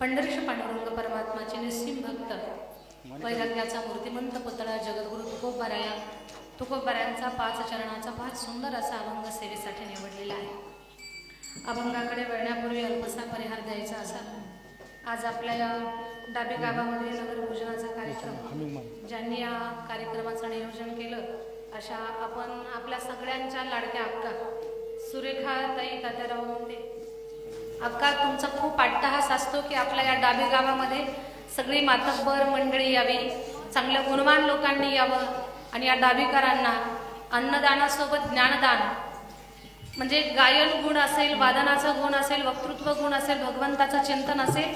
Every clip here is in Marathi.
पंढरीश पांडुरंग परमात्माचे निस्सीम भक्त वैराग्याचा मूर्तिमंत पुतळा जगद्गुरु तुकोबारायांचा 5 चरणाचा 5 सुंदर असा अभंग सेवेसाठी निवडलेला आहे। अभंगाकडे वळण्यापूर्वी अल्पसा परिहार द्यायचा असा आज आपल्या या डाबे गावामध्ये नगरपूजनाचा कार्यक्रम ज्यांनी या कार्यक्रमाचं नियोजन केलं अशा आपण आपल्या सगळ्यांच्या लाडक्या अक्का सुरेखा ताई तात्याराव मुंडे अक्का, तुमचा खूप अट्टहास असतो की आपल्या या डाबे गावामध्ये सगळी मातब्बर मंडळी यावी, चांगल्या गुणवान लोकांनी यावं आणि या डाबीकरांना अन्नदानासोबत ज्ञानदान म्हणजे गायन गुण असेल, वादनाचा गुण असेल, वक्तृत्व गुण असेल, भगवंताचं चिंतन असेल,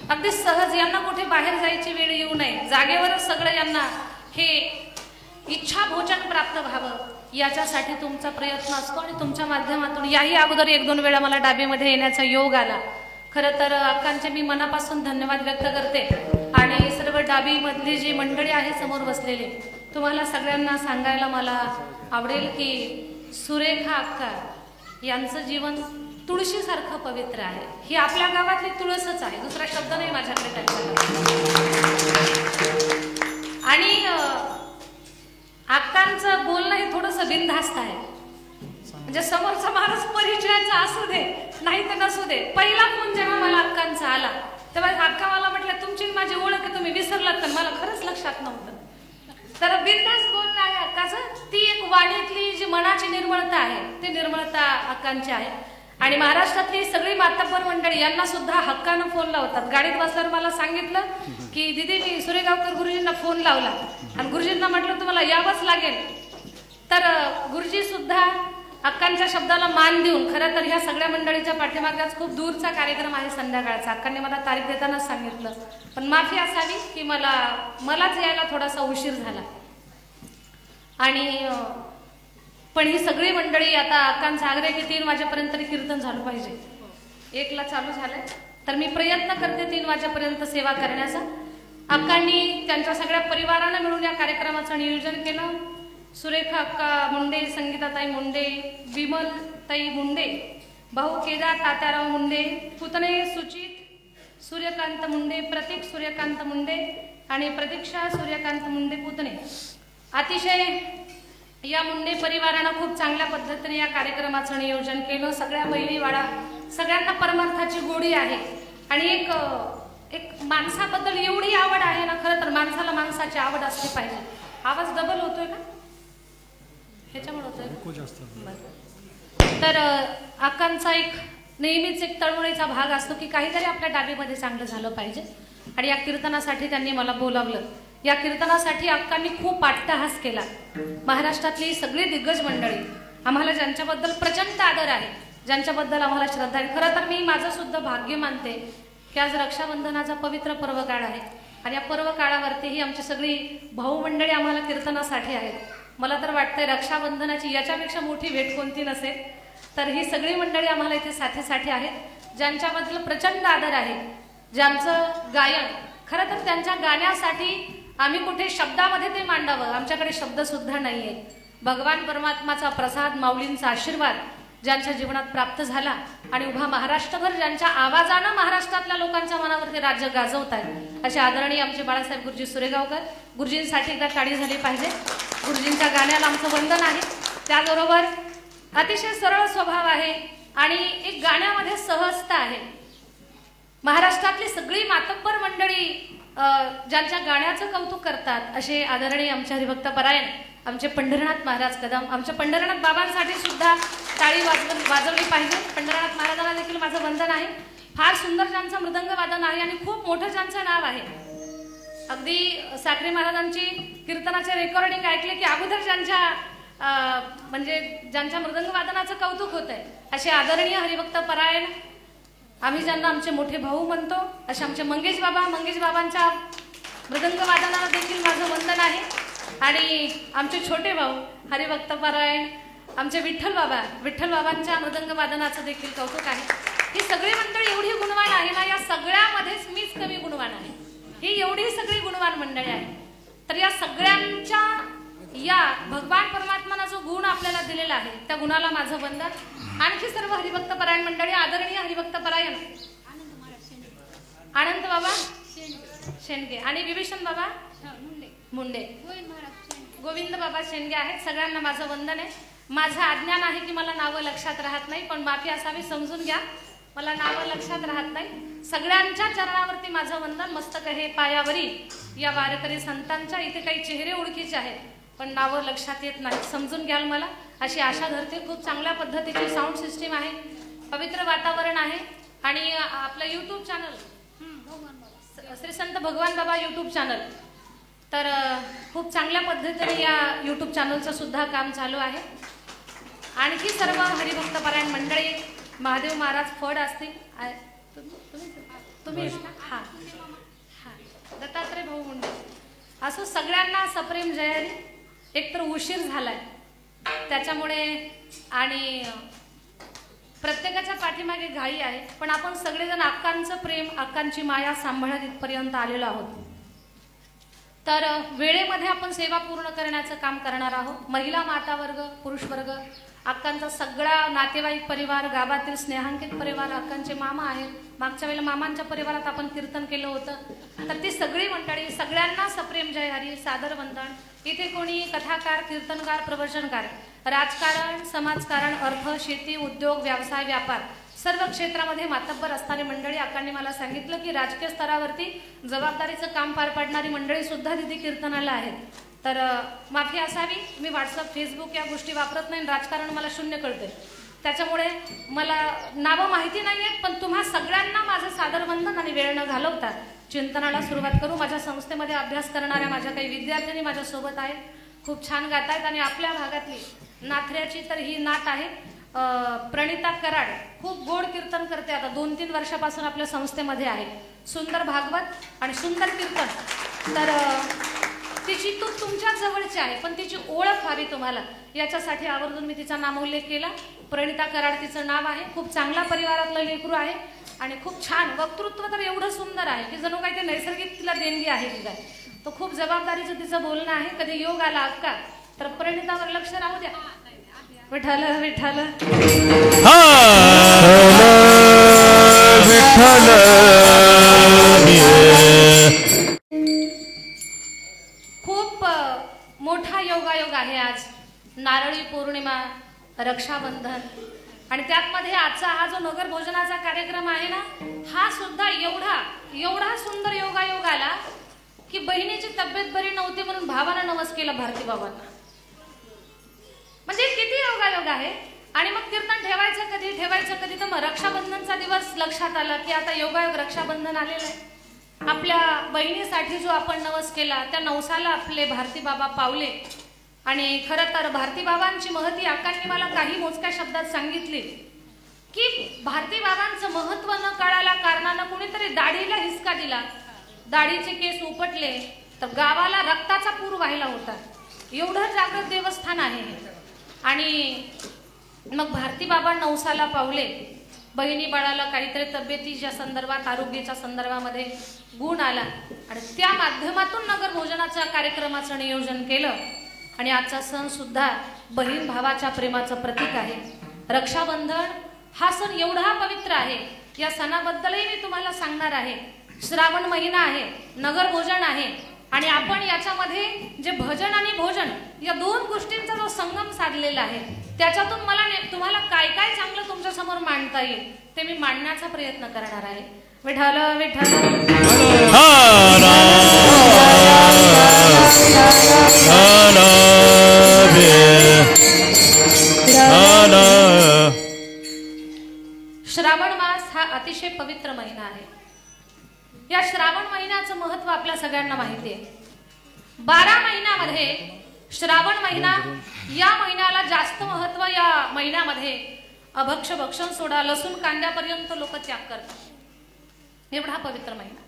अगदी सहज यांना कुठे बाहेर जायची वेळ येऊ नये, जागेवरच सगळं यांना हे इच्छा भोजन प्राप्त व्हावं याच्यासाठी तुमचा प्रयत्न असतो आणि तुमच्या माध्यमातून याही अगोदर 1-2 वेळा मला डाबेमध्ये येण्याचा योग आला। खरं तर अक्कांचे मी मनापासून धन्यवाद व्यक्त करते आणि सर्व डाबीमधली जी मंडळी आहे समोर बसलेले तुम्हाला सगळ्यांना सांगायला मला आवडेल की सुरेखा अक्का यांचं जीवन तुळशीसारखं पवित्र आहे। ही आपल्या गावातली तुळसच आहे, दुसरा शब्द नाही माझ्याकडे त्यांच्याकडे। आणि अक्कांचं बोलणं हे थोडंसं बिनधास्त आहे, म्हणजे समोरचा माणूस परिचयाचा असू दे नाही तर नसू दे। पहिला फोन जेव्हा मला अक्कांचा आला तेव्हा अक्का मला म्हटलं तुमची माझी ओळख आहे, तुम्ही विसरलात तर मला खरंच लक्षात नव्हतं। तर बिनधास्त बोलणं आहे अक्काचं, ती एक वाणीतली जी मनाची निर्मळता आहे ते निर्मळता अक्कांची आहे। आणि महाराष्ट्रातली सगळी मातब्बर मंडळी यांना सुद्धा हक्कानं फोन लावतात। गाडीत बसल्यावर मला सांगितलं की दीदी मी सुरेगावकर गुरुजींना फोन लावला आणि गुरुजींना म्हटलं तुम्हाला यावंच लागेल, तर गुरुजी सुद्धा अक्कांच्या शब्दाला मान देऊन खरं तर ह्या सगळ्या मंडळीच्या पाठीमागच खूप दूरचा कार्यक्रम आहे संध्याकाळचा, अक्कांनी मला तारीख देतानाच सांगितलं, पण माफी असावी की मलाच यायला थोडासा उशीर झाला। आणि पण ही सगळी मंडळी आता अक्कांचा आग्रह की 3 वाजेपर्यंत तरी कीर्तन झालं पाहिजे। 1ला चालू झालंय तर मी प्रयत्न करते 3 वाजेपर्यंत सेवा करण्याचा। अक्कांनी त्यांच्या सगळ्या परिवारानं मिळून या कार्यक्रमाचं नियोजन केलं। सुरेखा अक्का मुंडे, संगीताताई मुंडे, विमल ताई मुंडे, भाऊ केदार तात्याराव मुंडे, पुतणे सुचित सूर्यकांत मुंडे, प्रतीक सूर्यकांत मुंडे आणि प्रतीक्षा सूर्यकांत मुंडे पुतणे, अतिशय या मुंडे परिवारानं खूप चांगल्या पद्धतीने या कार्यक्रमाचं नियोजन केलं। सगळ्या बैलीवाडा सगळ्यांना परमार्थाची गोडी आहे आणि एक माणसाबद्दल एवढी आवड आहे ना, खरं तर माणसाला माणसाची आवड असली पाहिजे। आवाज डबल होतोय का? ह्याच्यामुळे होतोय तर अक्कांचा एक नेहमीच एक तळमळीचा भाग असतो की काहीतरी आपल्या डाबीमध्ये चांगलं झालं पाहिजे आणि या कीर्तनासाठी त्यांनी मला बोलावलं। या कीर्तनासाठी अक्कांनी खूप अट्टहास केला। महाराष्ट्रातली सगळी दिग्गज मंडळी आम्हाला ज्यांच्याबद्दल प्रचंड आदर आहे, ज्यांच्याबद्दल आम्हाला श्रद्धा आहे, खरं तर मी माझं सुद्धा भाग्य मानते की आज रक्षाबंधनाचा पवित्र पर्व काळ आहे आणि या पर्व काळावरतीही आमची सगळी भाऊ मंडळी आम्हाला कीर्तनासाठी आहेत। मला तर वाटतंय रक्षाबंधनाची याच्यापेक्षा मोठी भेट कोणती नसेल। तर ही सगळी मंडळी आम्हाला इथे साथीसाठी आहेत, ज्यांच्याबद्दल प्रचंड आदर आहे, ज्यांचं गायन खरं तर त्यांच्या गाण्यासाठी आम्ही कुठे शब्दामध्ये ते मांडावं आमच्याकडे शब्द सुद्धा नाहीये। भगवान परमात्माचा प्रसाद, माऊलींचा आशीर्वाद ज्यांच्या जीवनात प्राप्त झाला आणि उभा महाराष्ट्रभर ज्यांच्या आवाजानं महाराष्ट्रातल्या लोकांच्या मनावरती राज्य गाजवत आहे असे आदरणीय आमचे बाळासाहेब गुरुजी सुरेगावकर, गुरुजींसाठी एकदा टाळी झाली पाहिजे। गुरुजींच्या गाण्याला आमचं वंदन आहे। त्याचबरोबर अतिशय सरळ स्वभाव आहे आणि एक गाण्यामध्ये सहजता आहे। महाराष्ट्रातली सगळी मातब्बर मंडळी ज्यांच्या गाण्याचं कौतुक करतात असे आदरणीय आमचे हरिभक्त परायण आमचे पंढरीनाथ महाराज कदम, आमच्या पंढरीनाथ बाबांसाठी सुद्धा टाळी वाजवली पाहिजे। पंढरीनाथ महाराजांना देखील माझं वंदन आहे। फार सुंदर ज्यांचं मृदंग वादन आहे आणि खूप मोठं ज्यांचं नाव आहे। अगदी साखरे महाराजांची कीर्तनाचे रेकॉर्डिंग ऐकले की अगोदर ज्यांच्या मृदंग वादनाचं कौतुक होत आहे असे आदरणीय हरिभक्त परायण आम्ही ज्यांना आमचे मोठे भाऊ म्हणतो असे आमचे मंगेश बाबांच्या मृदंग वादनाला देखील माझं वंदन आहे। आणि आमचे छोटे भाऊ हरिभक्त परायण आमचे विठ्ठल बाबांच्या मृदंग वादनाचं देखील कौतुक आहे। ही सगळी मंडळी एवढी गुणवान आहे ना, या सगळ्यामध्येच मीच कमी गुणवान आहे। ही एवढी सगळी गुणवान मंडळी आहे तर या सगळ्यांच्या या भगवान परमात्माने जो गुण आपल्याला दिलेला आहे त्या गुणाला माझं वंदन। आणखी सर्व हरिभक्त परायण मंडळी, आदरणीय हरिभक्त परायण आनंद बाबा शेंडगे आणि विभीषण बाबा मुंडे. गोविंद बाबा शेंडगे आहेत. सगळ्यांना माझं वंदन आहे. माझं अज्ञान आहे की मला नावं लक्षात राहत नाही, पण माफी असावी, समजून घ्या. मला नावं लक्षात राहत नाही. सगळ्यांच्या चरणावरती माझं वंदन. मस्तक हे पायावरी या वारकरी संतांच्या. इथे काही चेहरे ओळखीचे आहेत पण नावं लक्षात येत नाही, समजून घ्याल मला अशी आशा धरते. खूप चांगल्या पद्धतीची साऊंड सिस्टीम आहे, पवित्र वातावरण आहे आणि आपलं यूट्यूब चॅनल श्री संत भगवान बाबा यूट्यूब चॅनल, तर खूप चांगल्या पद्धतीने या यूट्यूब चॅनलचं सुद्धा काम चालू आहे. आणखी सर्व हरिभक्तपरायण मंडळी, महादेव महाराज फड असतील, तुम्ही हां हां दत्तात्रय भाऊ मुंडे, असं सगळ्यांना सप्रेम जयहरी. एकतर उशीर झालाय त्याच्यामुळे आणि प्रत्येकाच्या पाठीमागे घाई आहे, पण आपण सगळेजण अक्कांचं प्रेम, अक्कांची माया सांभाळत इथपर्यंत आलेलो आहोत. तर वेळेमध्ये आपण सेवा पूर्ण करण्याचं काम करणार आहोत. महिला माता वर्ग, पुरुष वर्ग, अक्कांचा सगळा नातेवाईक परिवार, गावातील स्नेहांकित परिवार, अक्कांचे मामा आहेत. मागच्या वेळेला मामांच्या परिवारात आपण कीर्तन केलं होतं. तर ती सगळी मंडळी, सगळ्यांना सप्रेम जय हरी, सादर वंदन. इथे कोणी कथाकार, कीर्तनकार, प्रवचनकार, राजकारण, समाजकारण, अर्थ, शेती, उद्योग, व्यवसाय, व्यापार सर्व क्षेत्रामध्ये मातब्बर असणारी मंडळी. अक्कांनी मला सांगितलं की राजकीय स्तरावरती जबाबदारीचं काम पार पाडणारी मंडळी सुद्धा तिथे कीर्तनाला आहेत. तर माफी असावी, मी व्हॉट्सअप, फेसबुक या गोष्टी वापरत नाही. राजकारण मला शून्य कळते, त्याच्यामुळे मला नावं माहिती नाही आहेत. पण तुम्हा सगळ्यांना माझं सादर वंदन आणि वेळ न घालवता चिंतनाला सुरुवात करू. माझ्या संस्थेमध्ये अभ्यास करणाऱ्या माझ्या काही विद्यार्थिनी माझ्यासोबत आहेत, खूप छान गात आहेत. आणि आपल्या भागातली नाथऱ्याची तर ही नात आहे प्रणिता कराड, खूप गोड कीर्तन करते. आता 2-3 वर्षापासून आपल्या संस्थेमध्ये आहे. सुंदर भागवत आणि सुंदर कीर्तन. तर तिची तूप तुमच्या जवळची आहे, पण तिची ओळख व्हावी तुम्हाला, याच्यासाठी आवर्जून मी तिचा नामोल्लेख केला. प्रणिता कराड तिचं नाव आहे. खूप चांगल्या परिवारातलं लेकरू आहे आणि खूप छान वक्तृत्व तर एवढं सुंदर आहे की जणू काही ते नैसर्गिक तिला देणगी आहे. तिला तो खूप जबाबदारीचं तिचं बोलणं आहे. कधी योग आला अक्का तर प्रणितावर लक्ष राहू द्या. विठ्ठल विठ्ठल खूप मोठा योगायोग आहे आज. नारळी पौर्णिमा, रक्षाबंधन आणि त्यातमध्ये आजचा हा जो नगर भोजनाचा कार्यक्रम आहे ना, हा सुद्धा एवढा सुंदर योगायोग आला की बहिणीची तब्येत बरी नव्हती म्हणून भावानं नवस केला भारती बाबांना. म्हणजे किती योगायोग आहे. आणि मग कीर्तन ठेवायचं कधी तर मग रक्षाबंधनचा दिवस लक्षात आला की आता योगायोग रक्षाबंधन आलेलं आहे. आपल्या बहिणीसाठी जो आपण नवस केला त्या नवसाला आपले भारती बाबा पावले. आणि खरं तर भारती बाबांची महती अक्कांनी मला काही मोजक्या शब्दात सांगितली की भारती बाबांचं महत्व न कळायला कारणानं कुणीतरी दाढीला हिसका दिला, दाढीचे केस उपटले तर गावाला रक्ताचा पूर व्हायला होता. एवढं जागृत देवस्थान आहे. आणि मग भारती बाबा नवसाला पावले. बहिणी बाळाला काहीतरी तब्येतीच्या संदर्भात, आरोग्याच्या संदर्भामध्ये गुण आला आणि त्या माध्यमातून नगर भोजनाच्या कार्यक्रमाचं नियोजन केलं. आणि आजचा सण सुद्धा बहीण भावाच्या प्रेमाचं प्रतीक आहे. रक्षाबंधन हा सण एवढा पवित्र आहे. या सणाबद्दलही मी तुम्हाला सांगणार आहे. श्रावण महिना आहे, नगर भोजन आहे आणि आपण याच्यामध्ये जे भजन आणि भोजन या 2 गोष्टींचा जो संगम साधलेला आहे, त्याच्यातून मला तुम्हाला काय काय चांगलं तुमच्या समोर मांडता येईल ते मी मांडण्याचा प्रयत्न करणार आहे. विठ्ठल विठ्ठल श्रावण मास हा अतिशय पवित्र महिना आहे. या श्रावण महिन्याचं महत्व आपल्या सगळ्यांना माहिती आहे. 12 महिन्यामध्ये श्रावण महिना, या महिन्याला जास्त महत्व. या महिन्यामध्ये अभक्ष भक्षण सोडा, लसूण कांद्यापर्यंत लोक त्याग करतात. एवढा पवित्र महिना.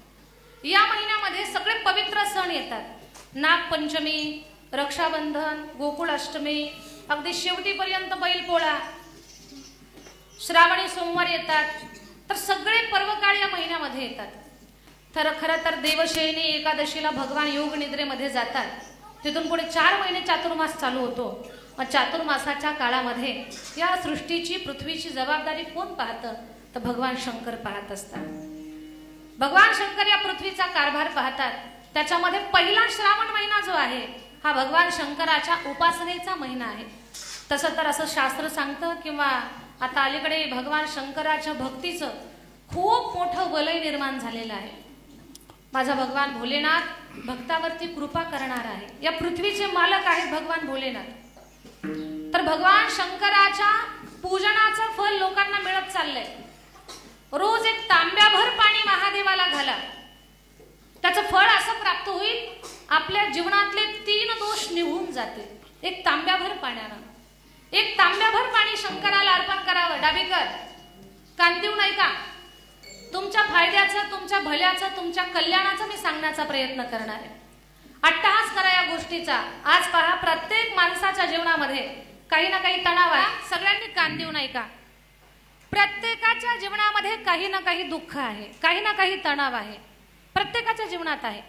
या महिन्यामध्ये सगळे पवित्र सण येतात. नागपंचमी, रक्षाबंधन, गोकुळ अष्टमी, अगदी शेवटीपर्यंत बैलपोळा, श्रावणी सोमवार येतात. तर सगळे पर्वकाळ या महिन्यामध्ये येतात. तर खरं तर देवशयनी एकादशीला भगवान योग निद्रेमध्ये जातात. तिथून पुढे 4 महिने चातुर्मास चालू होतो. मग चातुर्मासाच्या काळामध्ये या सृष्टीची, पृथ्वीची जबाबदारी कोण पाहतं तर भगवान शंकर पाहत असतात. भगवान शंकर या पृथ्वीचा कारभार पाहतात. त्याच्यामध्ये पहिला श्रावण महिना जो आहे हा भगवान शंकराच्या उपासनेचा महिना आहे. तसं तर असं शास्त्र सांगतं किंवा आता अलीकडे भगवान शंकराच्या भक्तीचं खूप मोठं वलय निर्माण झालेलं आहे. माझा भगवान भोलेनाथ भक्तावरती कृपा करणार आहे. या पृथ्वीचे मालक आहेत भगवान भोलेनाथ. तर भगवान शंकराच्या पूजनाचं फल लोकांना मिळत चाललंय. रोज एक तांब्याभर पाणी महादेवाला घाला, त्याचं फळ असं प्राप्त होईल आपल्या जीवनातले 3 दोष निघून जातील. एक तांब्याभर पाण्यानं, एक तांब्याभर पाणी शंकराला अर्पण करावं. डाबीकर कान देऊ नाही का? तुमच्या फायद्याचं, तुमच्या भल्याचं, तुमच्या कल्याणाचं मी सांगण्याचा प्रयत्न करणार आहे. अट्टहास करा या गोष्टीचा. आज पहा, प्रत्येक माणसाच्या जीवनामध्ये काही ना काही तणाव आहे. सगळ्यांनी कान देऊ नाही का? प्रत्येकाच्या जीवनामध्ये काही ना काही दुःख आहे, काही ना काही तणाव आहे. प्रत्येकाच्या जीवनात आहे.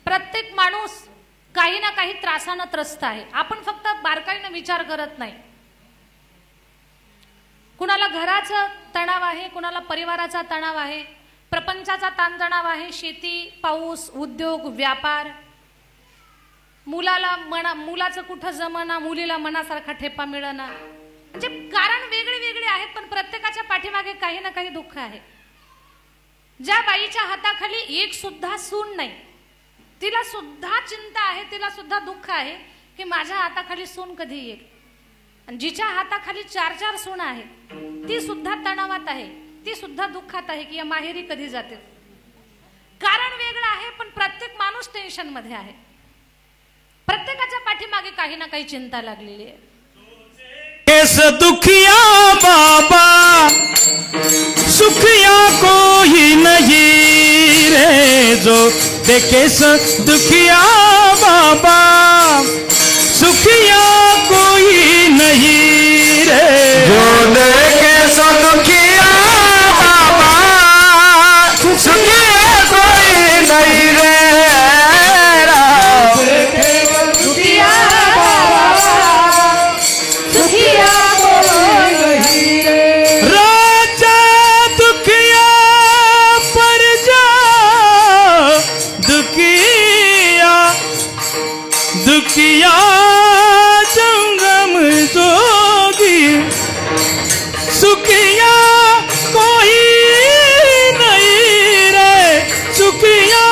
प्रत्येक माणूस काही ना काही त्रासानं त्रस्त आहे. आपण फक्त बारकाईनं विचार करत नाही. कुणाला घराचा तणाव आहे, कुणाला परिवाराचा तणाव आहे, प्रपंचाचा ताणतणाव आहे, शेती, पाऊस, उद्योग, व्यापार. मुलाचं कुठं जमना, मुलीला मनासारखा ठेपा मिळना. म्हणजे कारण वेगळे वेगळे आहेत, पण प्रत्येकाच्या पाठीमागे काही ना काही दुःख आहे. ज्या बाईच्या हाताखाली एक सुद्धा सून नाही, तिला सुद्धा चिंता आहे, तिला सुद्धा दुःख आहे की माझ्या हाताखाली सून कधी येईल. आणि जिच्या हाताखाली 4-4 सून आहेत ती सुद्धा तणावात आहे, ती सुद्धा दुःखात आहे की या माहेरी कधी जाते. कारण वेगळं आहे, पण प्रत्येक माणूस टेन्शन मध्ये आहे. प्रत्येकाच्या पाठीमागे काही ना काही चिंता लागलेली आहे. केस दुखिया बाबा सुखिया कोई नहीं रे, जो देखे दुखिया बाबा सुखिया कोई नहीं रे, जो देखे दुखिया बाबा सुखिया कोई नहीं रे, दुखिया बाबा सुखिया कोई नहीं रे। राजा दुखिया प्रजा दुखिया, दुखिया जंगम जोगी, सुखिया कोई नहीं रे, सुखिया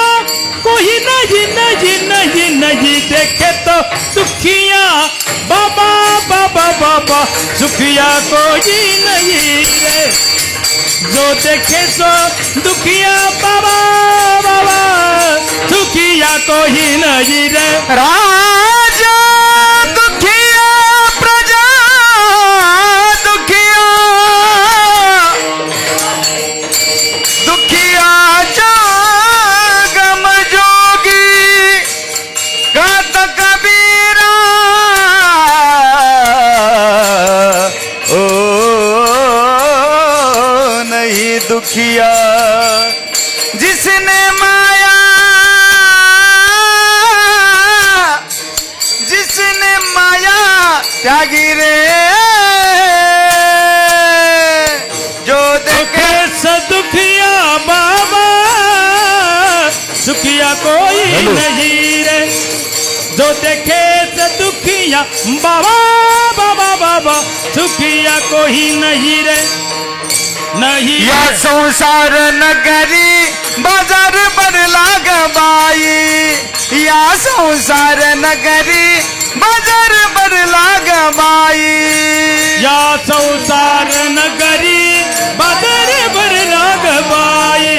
कोई नहीं नहीं नहीं नहीं, देखे तो दुखिया बाबा बाबा बाबा सुखिया कोई नहीं रे, जो देखे सो दुखिया बाबा बाबा सुखिया कोई नहीं रे। राजा दुखिया प्रजा दुखिया, दुखिया जगम जोगी, गात कबीरा ओ नहीं दुखिया, जिसने माया जिसने माया त्यागी रे, जो देखे सदुखिया बाबा सुखिया कोई नहीं रे, जो देखे सदुखिया बाबा बाबा बाबा सुखिया कोई नहीं रे, नहीं। या संसार नगरी बाजार पर लाग बाई, या संसार नगरी बाजार पर लाग बाई, या संसार नगरी बाजार पर लाग बाई,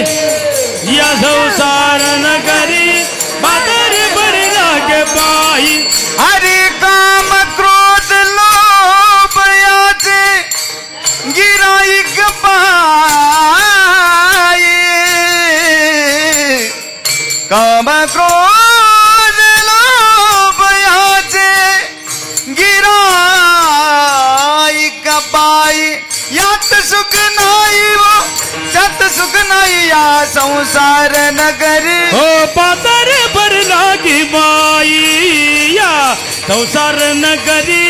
या संसार नगरी बाजार पर लाग बाई। हरि काम क्रोध लोभ याचे गिराईक पाई, काम क्रोध लोभ याचे गिराईक पाई, यात सुख नाही वो त्यात सुख नाही, या संसार नगरी हो पातर भर लागी बाई, या संसार नगरी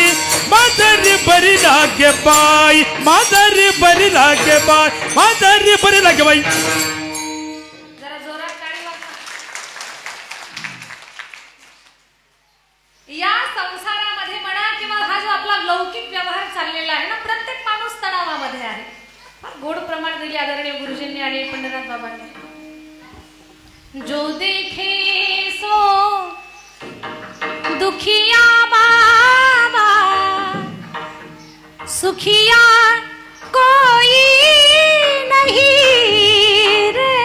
मादर भर लागे बाई, मादर भर लागे बाई, मादर भर लागे बाई। गोड प्रमाण दिले आदरणीय गुरुजींनी आणि पंढरनाथ बाबांनी. जो देखे सो दुखिया बाबा सुखिया कोई नहीं रे.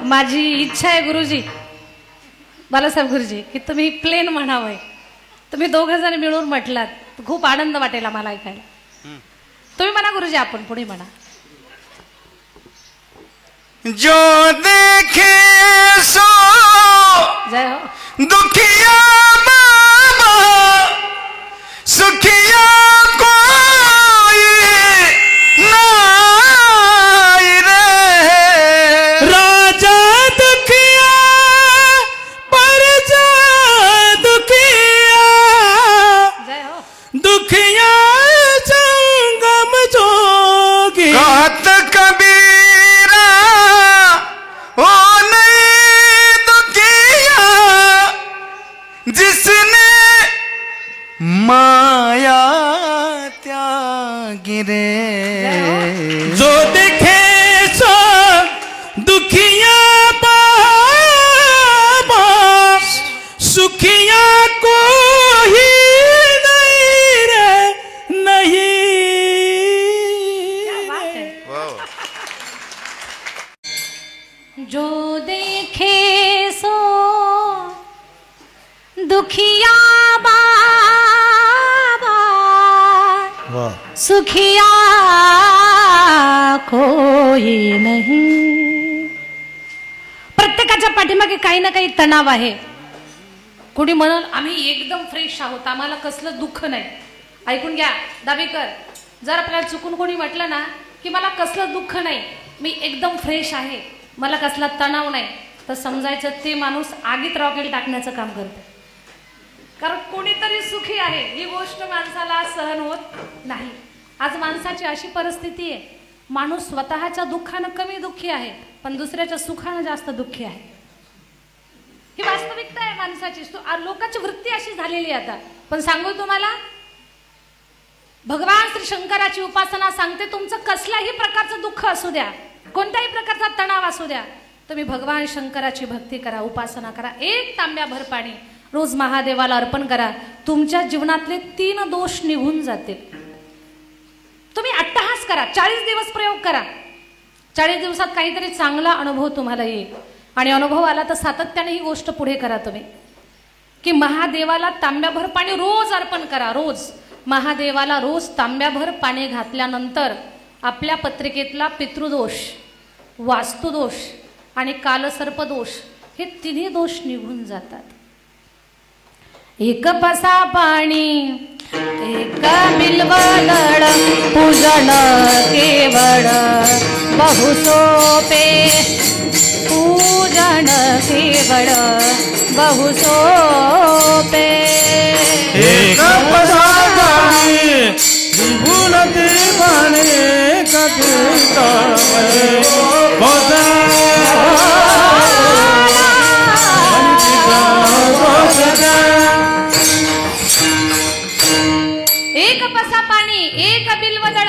माझी इच्छा आहे गुरुजी, बालासाहेब गुरुजी, की तुम्ही प्लेन म्हणावंय. तुम्ही दोघं जण मिळून म्हटलात खूप आनंद वाटेल आम्हाला ऐकायला. तुम्ही म्हणा गुरुजी, आपण पुढे म्हणा. जो देखे सो जय हो. दुखिया बाबा सुखिया कोई नहीं रे. राजा दुखिया परजा दुखिया जय हो. दुखिया संगम जोगी. कहत कबीरा ओ नहीं दुखिया जिसने माया त्यागी रे. जो देखे सो दुखिया बाबा सुखिया को ही नहीं रे नहीं. क्या बात है. जो देखे सो दुखिया बाबा सुखिया कोई नहीं. प्रत्येकाच्या पाठीमागे काही ना काही तणाव आहे. कोणी म्हणाल आम्ही एकदम फ्रेश आहोत, आम्हाला कसलं दुःख नाही. ऐकून घ्या दाबेकर, जर आपल्याला चुकून कोणी म्हटलं ना की मला कसलं दुःख नाही, मी एकदम फ्रेश आहे, मला कसला तणाव नाही, तर समजायचं ते माणूस आगीत रॉकेल टाकण्याचं काम करतं. कारण कोणीतरी सुखी आहे ही गोष्ट माणसाला सहन होत नाही. आज माणसाची अशी परिस्थिती आहे, माणूस स्वतःच्या दुःखानं कमी दुःखी आहे पण दुसऱ्याच्या सुखानं जास्त दुःखी आहे. ही वास्तविकता आहे माणसाची. लोकांची वृत्ती अशी झालेली आहे आता. पण सांगू तुम्हाला, भगवान श्री शंकराची उपासना सांगते, तुमचं कसल्याही प्रकारचं दुःख असू द्या, कोणत्याही प्रकारचा तणाव असू द्या, तुम्ही भगवान शंकराची भक्ती करा, उपासना करा. 1 तांब्याभर पाणी रोज महादेवाला अर्पण करा. तुमच्या जीवनातले 3 दोष निघून जातील. तुम्ही अट्टहास करा, 40 दिवस प्रयोग करा. 40 दिवसात काहीतरी चांगला अनुभव तुम्हाला येईल. आणि अनुभव आला तर सातत्याने ही गोष्ट पुढे करा तुम्ही, की महादेवाला तांब्याभर पाणी रोज अर्पण करा. रोज महादेवाला रोज तांब्याभर पाणी घातल्यानंतर आपल्या पत्रिकेतला पितृदोष, वास्तुदोष आणि कालसर्पदोष हे 3 दोष निघून जातात. 1 पसा पाणी 1 बिल्वदळ पूजन केवळ बहु सोपे. पूजन केवळ बहु सोपे. एक पसा पाणी विभुल देवाने कथिता एक पसा पाणी 1 बिल्वदळ,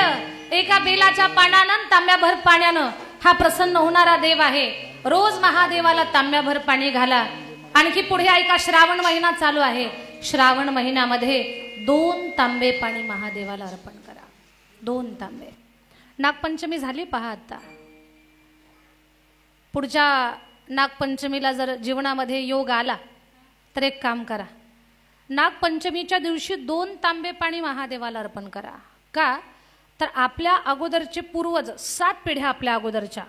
1 बेलाच्या पानानं तांब्याभर पाण्यानं हा प्रसन्न होणारा देव आहे. रोज महादेवाला तांब्याभर पाणी घाला. आणखी पुढे ऐका, श्रावण महिना चालू आहे. श्रावण महिन्यामध्ये 2 तांबे पाणी महादेवाला अर्पण करा. 2 तांबे. नागपंचमी झाली पहा आता. पुढच्या नागपंचमीला जर जीवनामध्ये योग आला तर एक काम करा, नागपंचमीच्या दिवशी 2 तांबे पाणी महादेवाला अर्पण करा. का तर आपल्या अगोदरचे पूर्वज 7 पिढ्या, आपल्या अगोदरच्या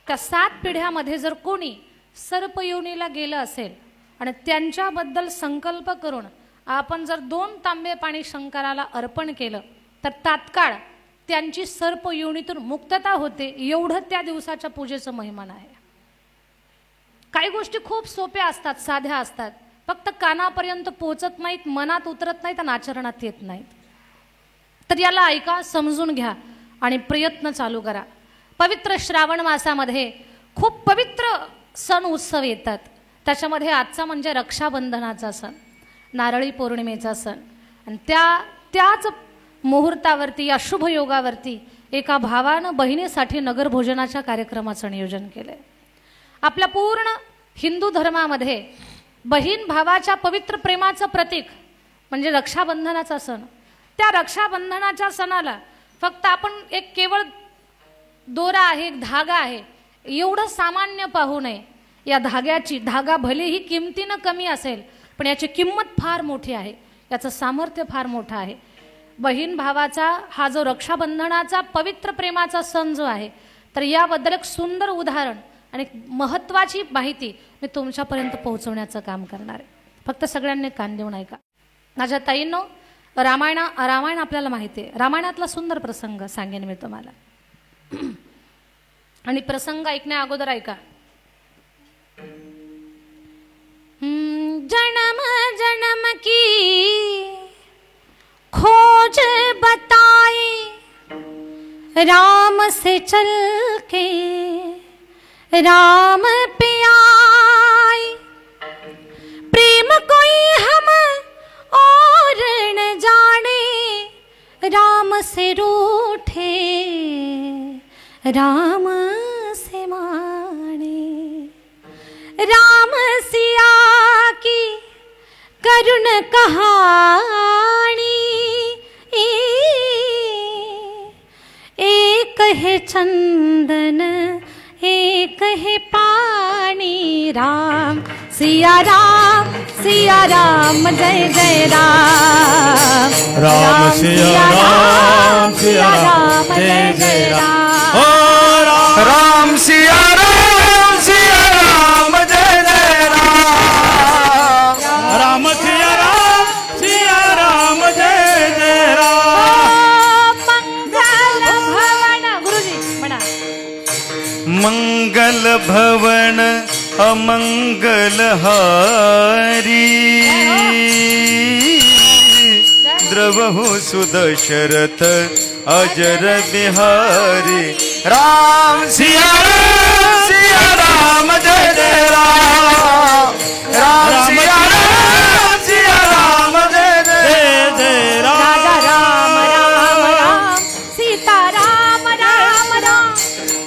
त्या 7 पिढ्यामध्ये जर कोणी सर्पयोनीला गेलं असेल आणि त्यांच्याबद्दल संकल्प करून आपण जर 2 तांबे पाणी शंकराला अर्पण केलं तर तात्काळ त्यांची सर्पयोनीतून मुक्तता होते. एवढं त्या दिवसाच्या पूजेचं महिमान आहे. काही गोष्टी खूप सोप्या असतात, साध्या असतात, फक्त कानापर्यंत पोहोचत नाहीत, मनात उतरत नाहीत आणि आचरणात येत नाहीत. तर याला ऐका, समजून घ्या आणि प्रयत्न चालू करा. पवित्र श्रावण मासामध्ये खूप पवित्र सण उत्सव येतात. त्याच्यामध्ये आजचा म्हणजे रक्षाबंधनाचा सण, नारळी पौर्णिमेचा सण. आणि त्याच मुहूर्तावरती या शुभ योगावरती एका भावानं बहिणीसाठी नगर भोजनाच्या कार्यक्रमाचं नियोजन केलंय. आपल्या पूर्ण हिंदू धर्मामध्ये बहीण भावाच्या पवित्र प्रेमाचं प्रतीक म्हणजे रक्षाबंधनाचा सण. त्या रक्षाबंधनाच्या सणाला फक्त आपण एक केवळ दोरा आहे, एक धागा आहे एवढं सामान्य पाहू नये. या धागा भलेही किमतीनं कमी असेल पण याची किंमत फार मोठी आहे, याचं सामर्थ्य फार मोठं आहे. बहीण भावाचा हा जो रक्षाबंधनाचा पवित्र प्रेमाचा सण जो आहे तर याबद्दल एक सुंदर उदाहरण आणि महत्त्वाची माहिती मी तुमच्यापर्यंत पोहोचवण्याचं काम करणार आहे. फक्त सगळ्यांनी कान देऊन ऐका. माझ्या ताईंनो, रामायण आपल्याला माहिती आहे. रामायणातला सुंदर प्रसंग सांगेन मी तुम्हाला आणि प्रसंग ऐकण्या अगोदर ऐका. जन्म जन्म की खोज बताए राम से चल के राम पे आए. प्रेम कोई हम और न जाने राम से रूठे राम से माने. राम सिया की करुण कहानी एक है चंदन एक है पानी. राम सिया राम जय जय राम. राम सिया राम जय जय राम. राम सिया राम जय जय राम. राम सिया राम जय जय राम. मंगल भवन गुरुजी म्हणा. मंगल भवन अमंगल हारी द्रवहु सुदशरथ अजर बिहारी. राम सिया राम जय जय राम. राम सिया राम जय जय राम. राजा राम राम राम सीता राम राम राम.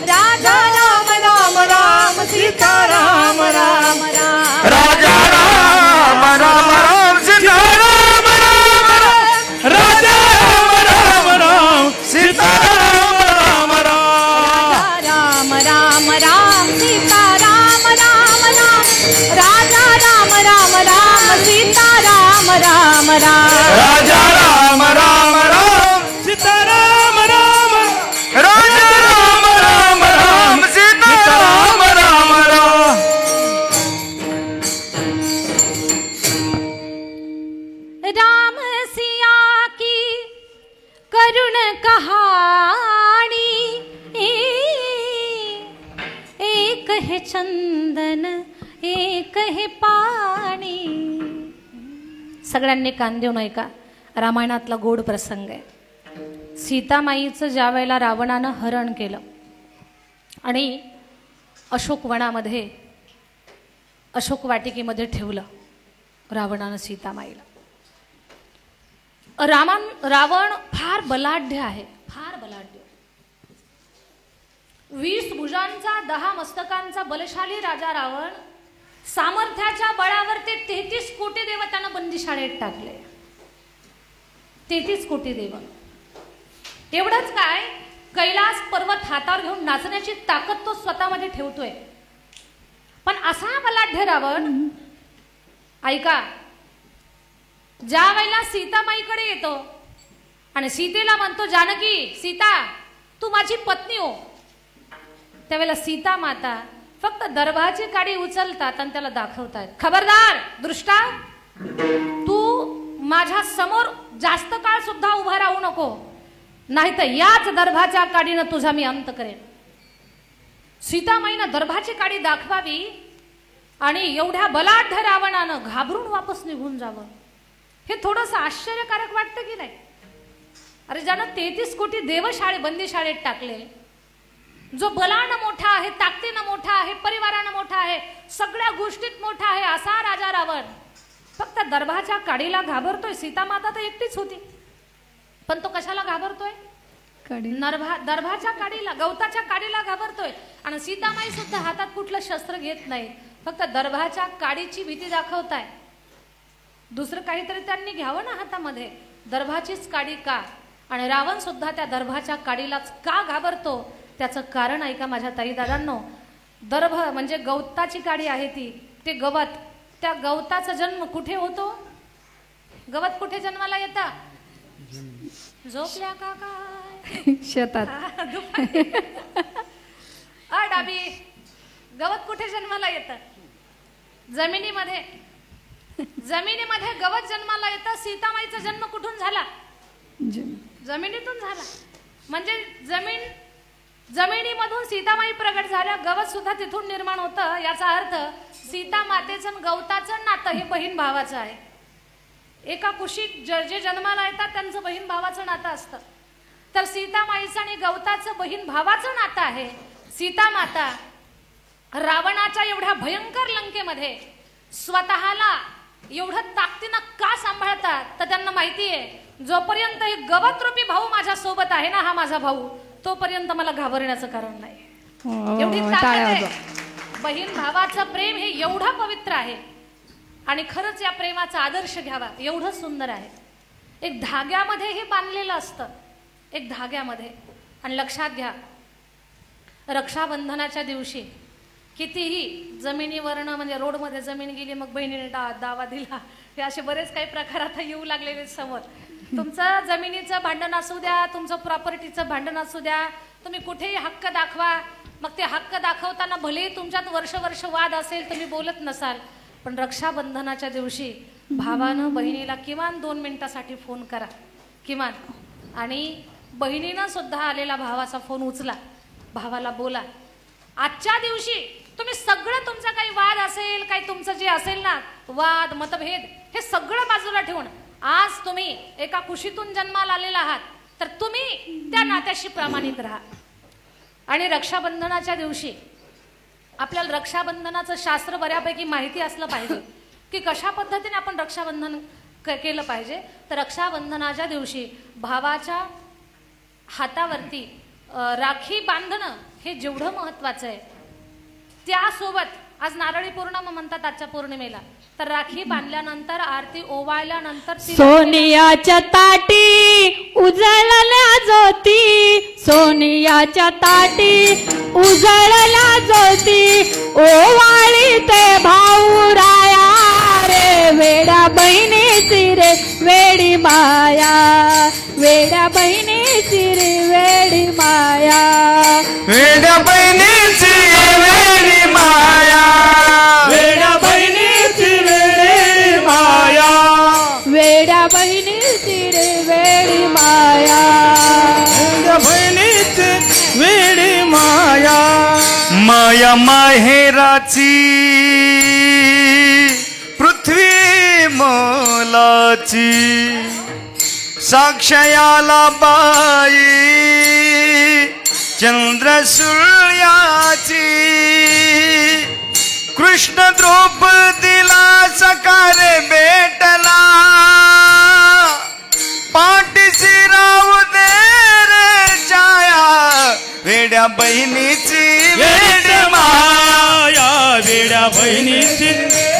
राजा राम राम राम सीता राम राम राम. राजा राम राम राम सीता राम राम राम. राजा राम राम सीता राम राम. राम राम राम सीता राम राम राम. राजा राम राम राम सीता राम राम राम. राजा राम राम राम सीता राम राम. राजा राम राम राम सीता राम राम राम. राम सिया की करुण कहानी एक है चंदन एक है पाणी. सगळ्यांनी कान देऊन ऐका. रामायणातला गोड प्रसंग आहे. सीतामाईचं ज्या वेळेला रावणानं हरण केलं आणि अशोकवनामध्ये अशोक वाटिकेमध्ये ठेवलं रावणानं सीतामाईला. रावण फार बलाढ्य आहे, फार बलाढ्य. 20 भुजांचा 10 मस्तकांचा बलशाली राजा रावण सामर्थ्याच्या बळावरती 33 कोटी देवतांना बंदिशाळेत टाकले. 33 कोटी देव. एवढंच काय, कैलास पर्वत हातावर घेऊन नाचण्याची ताकद तो स्वतःमध्ये ठेवतोय. पण असा बलाढ्य रावण, ऐका, ज्या वेळेला सीतामाईकडे येतो आणि सीतेला म्हणतो, जानकी सीता तू माझी पत्नी हो, त्यावेळेला सीता माता फक्त दर्भाची काडी उचलतात आणि त्याला दाखवतात, खबरदार दृष्टा, तू माझ्या समोर जास्त काळ सुद्धा उभा राहू नको, नाहीतर याच दर्भाच्या काडीनं तुझा मी अंत करेन. सीतामाईनं दर्भाची काडी दाखवावी आणि एवढ्या बलाढ्य रावणानं घाबरून वापस निघून जावं, हे थोडंसं आश्चर्यकारक वाटतं की नाही? अरे ज्यानं 33 कोटी बंदीशाळेत टाकले, जो बलानं मोठा आहे, ताकदीनं मोठा आहे, परिवारानं मोठा आहे, सगळ्या गोष्टीत मोठा आहे, असा राजा रावण फक्त दर्भाच्या काडीला घाबरतोय. सीतामाता तर एकटीच होती. पण तो कशाला घाबरतोय? दर्भाच्या काडीला, गवताच्या काडीला घाबरतोय. आणि सीतामाई सुद्धा हातात कुठलं शस्त्र घेत नाही, फक्त दर्भाच्या काडीची भीती दाखवताय. दुसरं काहीतरी त्यांनी घ्यावं ना हातामध्ये. दर्भाचीच काडी का? आणि रावण सुद्धा त्या दर्भाच्या काडीलाच का घाबरतो? त्याचं कारण ऐका माझ्या ताई दादांनो. दर्भ म्हणजे गवताची काडी आहे ती, ते गवत. त्या गवताचा जन्म कुठे होतो? गवत कुठे जन्माला येतं? झोपल्या का काय? शेतात. डाबी, गवत कुठे जन्माला येतं? जमिनीमध्ये. जमिनीमध्ये गवत जन्माला येतं. सीतामाईचा जन्म कुठून झाला? जमिनीतून झाला. म्हणजे जमिनीमधून सीतामाई प्रगट झाल्या, गवत सुद्धा तिथून निर्माण होतं. याचा अर्थ सीता मातेचं गवताचं नातं हे बहीण भावाचं आहे. एका कुशीत जे जन्माला येतात त्यांचं बहीण भावाचं नातं असतं. तर सीतामाईचं आणि गवताचं बहीण भावाचं नातं आहे. सीता माता रावणाच्या एवढ्या भयंकर लंकेमध्ये स्वतःला एवढं ताकदीनं का सांभाळतात? तर त्यांना माहिती आहे जोपर्यंत एक गवत रूपी भाऊ माझ्या सोबत आहे ना, हा माझा भाऊ, तोपर्यंत मला घाबरण्याचं कारण नाही. एवढी ताकद आहे. बहीण भावाचं प्रेम हे एवढं पवित्र आहे. आणि खरंच या प्रेमाचा आदर्श घ्यावा. एवढं सुंदर आहे. एक धाग्यामध्ये हे बांधलेलं असतं, एक धाग्यामध्ये. आणि लक्षात घ्या, रक्षाबंधनाच्या दिवशी कितीही जमिनीवरनं म्हणजे रोडमध्ये जमीन गेली, मग बहिणीने दावा दिला, हे असे बरेच काही प्रकार आता येऊ लागलेले समोर. तुमचं जमिनीचं भांडण असू द्या, तुमचं प्रॉपर्टीचं भांडण असू द्या, तुम्ही कुठेही हक्क दाखवा. मग ते हक्क दाखवताना भलेही तुमच्यात वर्ष वाद असेल, तुम्ही बोलत नसाल, पण रक्षाबंधनाच्या दिवशी भावानं बहिणीला किमान 2 मिनिटासाठी फोन करा, किमान. आणि बहिणीनं सुद्धा आलेला भावाचा फोन उचला, भावाला बोला. आजच्या दिवशी तुम्ही सगळं तुमचा काही वाद असेल, काही तुमचं जे असेल ना वाद मतभेद, हे सगळं बाजूला ठेवून आज तुम्ही एका कुशीतून जन्माला आलेला आहात, तर तुम्ही त्या नात्याशी प्रामाणिक राहा. आणि रक्षाबंधनाच्या दिवशी आपल्याला रक्षाबंधनाचं शास्त्र बऱ्यापैकी माहिती असलं पाहिजे की कशा पद्धतीने आपण रक्षाबंधन केलं पाहिजे. तर रक्षाबंधनाच्या दिवशी भावाच्या हातावरती राखी बांधणं हे जेवढं महत्वाचं आहे, त्यासोबत आज नारळी पौर्णिमा म्हणतात आजच्या पौर्णिमेला, तर राखी बांधल्यानंतर आरती ओवाळल्यानंतर सोनियाच्या ताटी उजळल्या ज्योती, सोनियाच्या ताटी उजळल्या ज्योती, ओवाळी ते भाऊ राया रे, वेड्या बहिणीची रे वेडी माया, वेड्या बहिणीची रे वेडी माया, वेड्या बहिणीची वेडी माया, वेड्या बहिणीची वेडी माया, वेड्या बहिणीची रे वेडी माया, वेड्या बहिणीची वेडी माया, माया माहेराची पृथ्वी मोलाची, साक्षयाला बाई चंद्र सूर्याची, कृष्ण द्रौपदीला सकारे भेटला, पाठीशी राहू दे रे छाया, वेड्या बहिणीची वेडी माया, वेड्या बहिणीची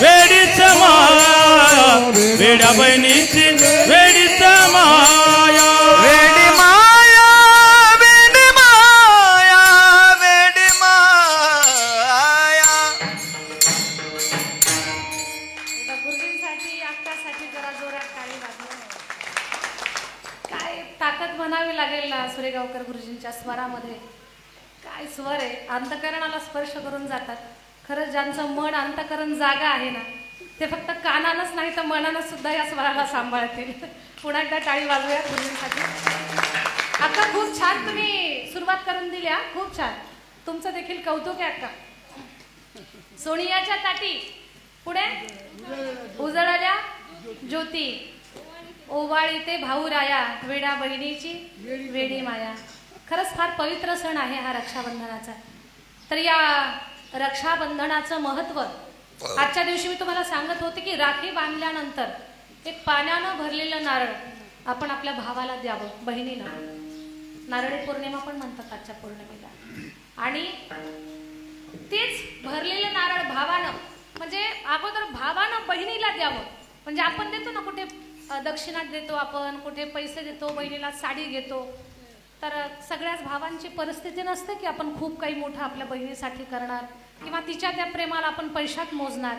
वेडीच माया, वेड्या बहिणीची वेडीच माया, वेडी माया, वेडी माया, वेडी माया. गुरुजींसाठी अक्कासाठी जरा जोरात टाळी वाजवा. काय ताकद म्हणावी लागेल ना सुरेगावकर गुरुजींच्या स्वरामध्ये. काय स्वर आहे, अंतकरणाला स्पर्श करून जातात. खरंच ज्यांचं मन अंतकरण जागा आहे ना, ते फक्त कानानच नाही तर मनानं सुद्धा या स्वराला सांभाळतील. पुन्हा एकदा टाळी वाजवूया गुरुजींसाठी. अक्का खूप छान तुम्ही सुरुवात करून दिली. खूप छान, तुमचं देखील कौतुक आहे अक्का. सोनियाच्या ताटी पुढे उजळल्या ज्योती, ओवाळी ते भाऊ राया, वेड्या बहिणीची वेडी माया. खरंच फार पवित्र सण आहे हा रक्षाबंधनाचा. तर या रक्षाबंधनाचं महत्व आजच्या दिवशी मी तुम्हाला सांगत होते की राखी बांधल्यानंतर एक पाण्यानं भरलेलं नारळ आपण आपल्या भावाला द्यावं, बहिणीला. नारळी पौर्णिमा पण म्हणतात आजच्या पौर्णिमेला. आणि तेच भरलेलं नारळ भावानं, म्हणजे अगोदर भावानं बहिणीला द्यावं. म्हणजे आपण देतो ना, कुठे दक्षिणा देतो, आपण कुठे पैसे देतो, बहिणीला साडी घेतो. तर सगळ्याच भावांची परिस्थिती नसते की आपण खूप काही मोठं आपल्या बहिणीसाठी करणार किंवा तिच्या त्या प्रेमाला आपण पैशात मोजणार.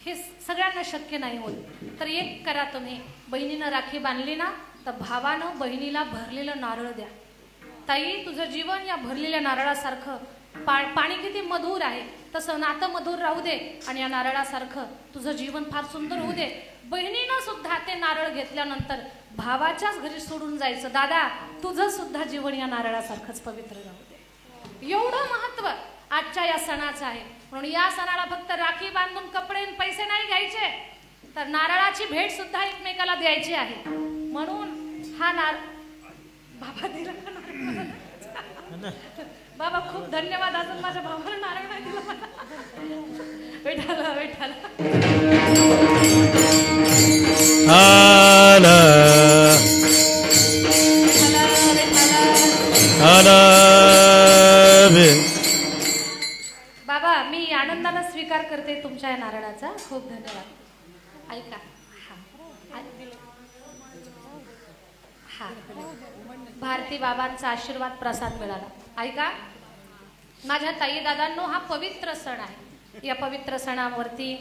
हे सगळ्यांना शक्य नाही होत. तर एक करा तुम्ही, बहिणीनं राखी बांधली ना, तर भावानं बहिणीला भरलेलं नारळ द्या. ताई, तुझं जीवन या भरलेल्या नारळासारखं, पाणी किती मधुर आहे तसं नातं मधुर राहू दे, आणि या नारळासारखं तुझं जीवन फार सुंदर होऊ दे. बहिणीनं सुद्धा ते नारळ घेतल्यानंतर भावाच्याच घरी सोडून जायचं. दादा, तुझं सुद्धा जीवन या नारळासारखंच पवित्र राहू दे. एवढं महत्व आजच्या या सणाचं आहे. म्हणून या सणाला फक्त राखी बांधून कपडे पैसे नाही घ्यायचे, तर नारळाची भेट सुद्धा एकमेकाला द्यायची आहे. म्हणून हा बाबा दिला का नारळ? बाबा खूप धन्यवाद. अजून माझ्या भावाला नारळ नाही दिला मला. विठाला विठाला. बाबा, मी आनंदाने स्वीकार करते तुमच्या या नारळाचा. खूप धन्यवाद. ऐका, हा भारती बाबांचा आशीर्वाद प्रसाद मिळाला. ऐका माझ्या ताई दादांनो, हा पवित्र सण आहे. या पवित्र सणावरती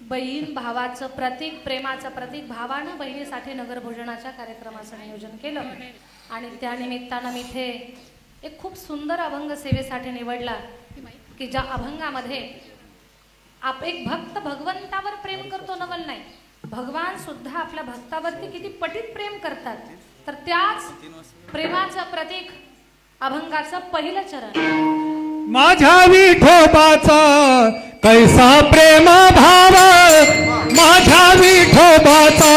बहीण भावाचं प्रतीक, प्रेमाचं प्रतीक, भावानं बहिणीसाठी नगरभोजनाच्या कार्यक्रमाचं नियोजन केलं. आणि त्या निमित्तानं मी इथे एक खूप सुंदर अभंग सेवेसाठी निवडला की ज्या अभंगामध्ये एक भक्त भगवंतावर प्रेम करतो, नवल नाही, भगवान सुद्धा आपल्या भक्तावरती किती पटीत प्रेम करतात. तर त्याच प्रेमाचं प्रतीक अभंगाचं पहिलं चरण. माझ्या विठोबाचा कैसा प्रेम भाव, माझ्या विठोबाचा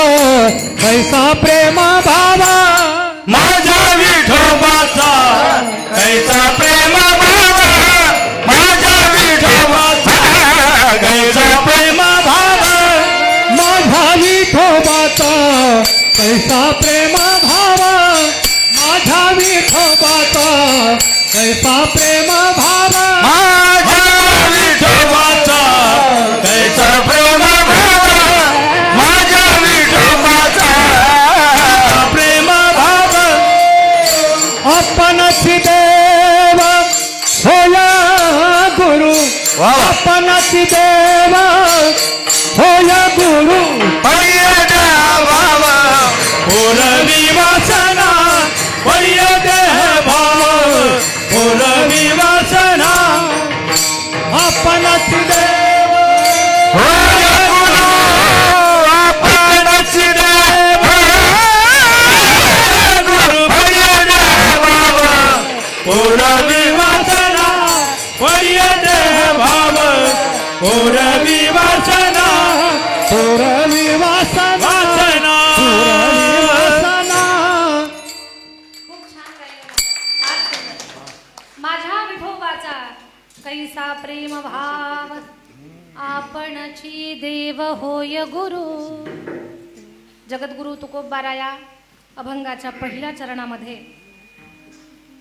कैसा प्रेम भाव, माझ्या विठोबाचा कैसा प्रेम भाव, माझ्या विठोबाचा कैसा प्रेम भाव, माझ्या विठोबाचा कैसा प्रेम भाव, माझ्या विठोबाचा कैसा प्रेम भाव, माझ्या विठोबाचा कैसा प्रेम भाव, माझ्या विठोबाचा प्रेम भाव. आपणची देव होया गुरु, आपणची देव होया गुरु, पूर्वी वासना वय देह भाव, पूर्वी वासना. आपणच देव आपणच देव गुरु पूर्वी वासना वय देह भाव, पूर्वी वासना, पूर्वी वासना, वासना. माझ्या विठोबाचा कैसा प्रेम भाव, आपणची देव होय गुरु. जगद्गुरु तुकोबारा या अभंगाच्या पहिल्या चरणामध्ये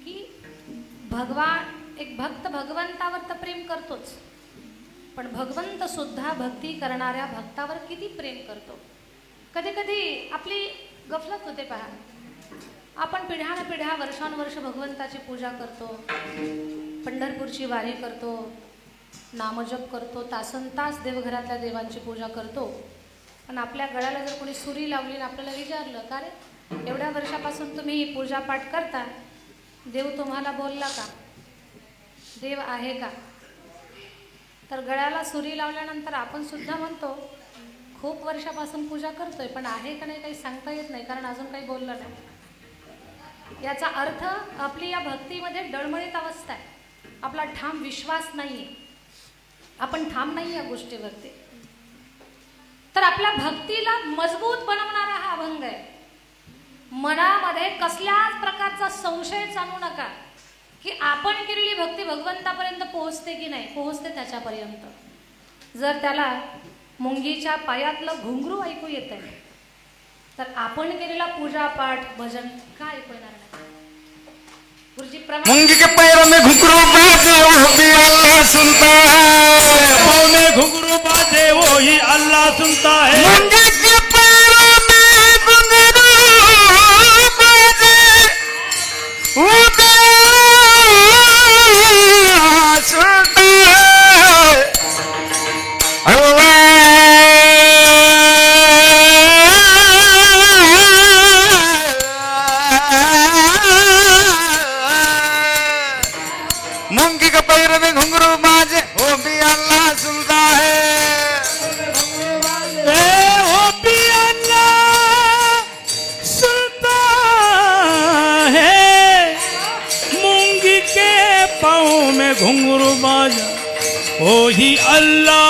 की भगवान, एक भक्त भगवंतावर तर प्रेम करतोच, पण भगवंत सुद्धा भक्ती करणाऱ्या भक्तावर किती प्रेम करतो. कधी कधी आपली गफलत होते. पहा, आपण पिढ्यानपिढ्या वर्षानुवर्ष भगवंताची पूजा करतो, पंढरपूरची वारी करतो, नामजप करतो, तासनतास देवघरातल्या देवांची पूजा करतो. पण आपल्या गळ्याला जर कोणी सुरी लावली आणि आपल्याला विचारलं, का रे एवढ्या वर्षापासून तुम्ही पूजापाठ करता, देव तुम्हाला बोलला का, देव आहे का? तर गळ्याला सुरी लावल्यानंतर आपण सुद्धा म्हणतो खूप वर्षापासून पूजा करतोय, पण आहे का नाही काही सांगता येत नाही, कारण अजून काही बोललं नाही. याचा अर्थ आपली या भक्तीमध्ये डळमळीत अवस्था आहे, आपला ठाम विश्वास नाहीये, आपण ठाम नाही या गोष्टीवरती. तर आपल्या भक्तीला मजबूत बनवणारा हा अभंग आहे. मनामध्ये कसल्याच प्रकारचा संशय आणू नका की आपण केलेली भक्ती भगवंतापर्यंत पोहोचते की नाही. पोहोचते त्याच्यापर्यंत. जर त्याला मुंगीच्या पायातलं घुंगरू ऐकू येत आहे, तर आपण केलेला पूजा पाठ भजन काय ऐकू येणार नाही. गुरुजी मुंगी के पैरों में घुंघरू बाजे वो भी अल्लाह सुनता है. पाँव में घुंघरू बाजे वो ही अल्लाह सुनता है. मुंगी के पैरों में घुंघरू बाजे वो भी अल्लाह सुनता है. मुंगी के पैरों में घुंघरू बाजे वो भी अल्लाह सुनता है. वो भी अल्लाह सुनता है. मूंगी के पाँव में घुंघरू बाजा वो ही अल्लाह.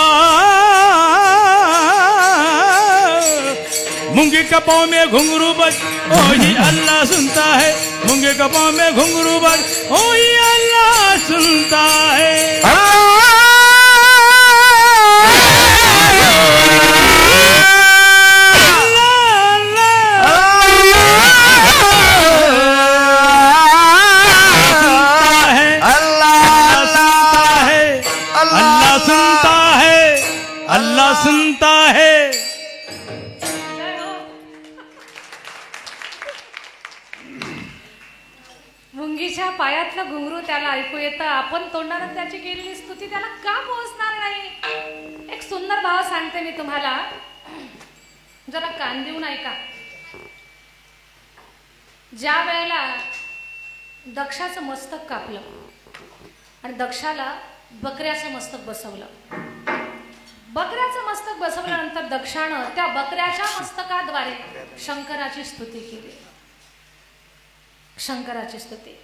मूंगी के पाँव में घुंघरू बज वो ही अल्लाह सुनता है. मूंगी के पाँव में घुंघरू बज वो ही अल्लाह सुनता है. अल्लाह सुनता है. मुंगीच्या पायातलं घुंगरू त्याला ऐकू येतं. आपण तोंडानं त्याची केलेली स्तुती त्याला का पोहोचणार नाही. एक सुंदर भाव सांगते मी तुम्हाला, जरा कान देऊन ऐका. ज्या वेळेला दक्षाचं मस्तक कापलं आणि दक्षाला बकऱ्याचं मस्तक बसवलं. बकऱ्याचं मस्तक बसवल्यानंतर दक्षानं त्या बकऱ्याच्या मस्तकाद्वारे शंकराची स्तुती केली. शंकराची स्तुती.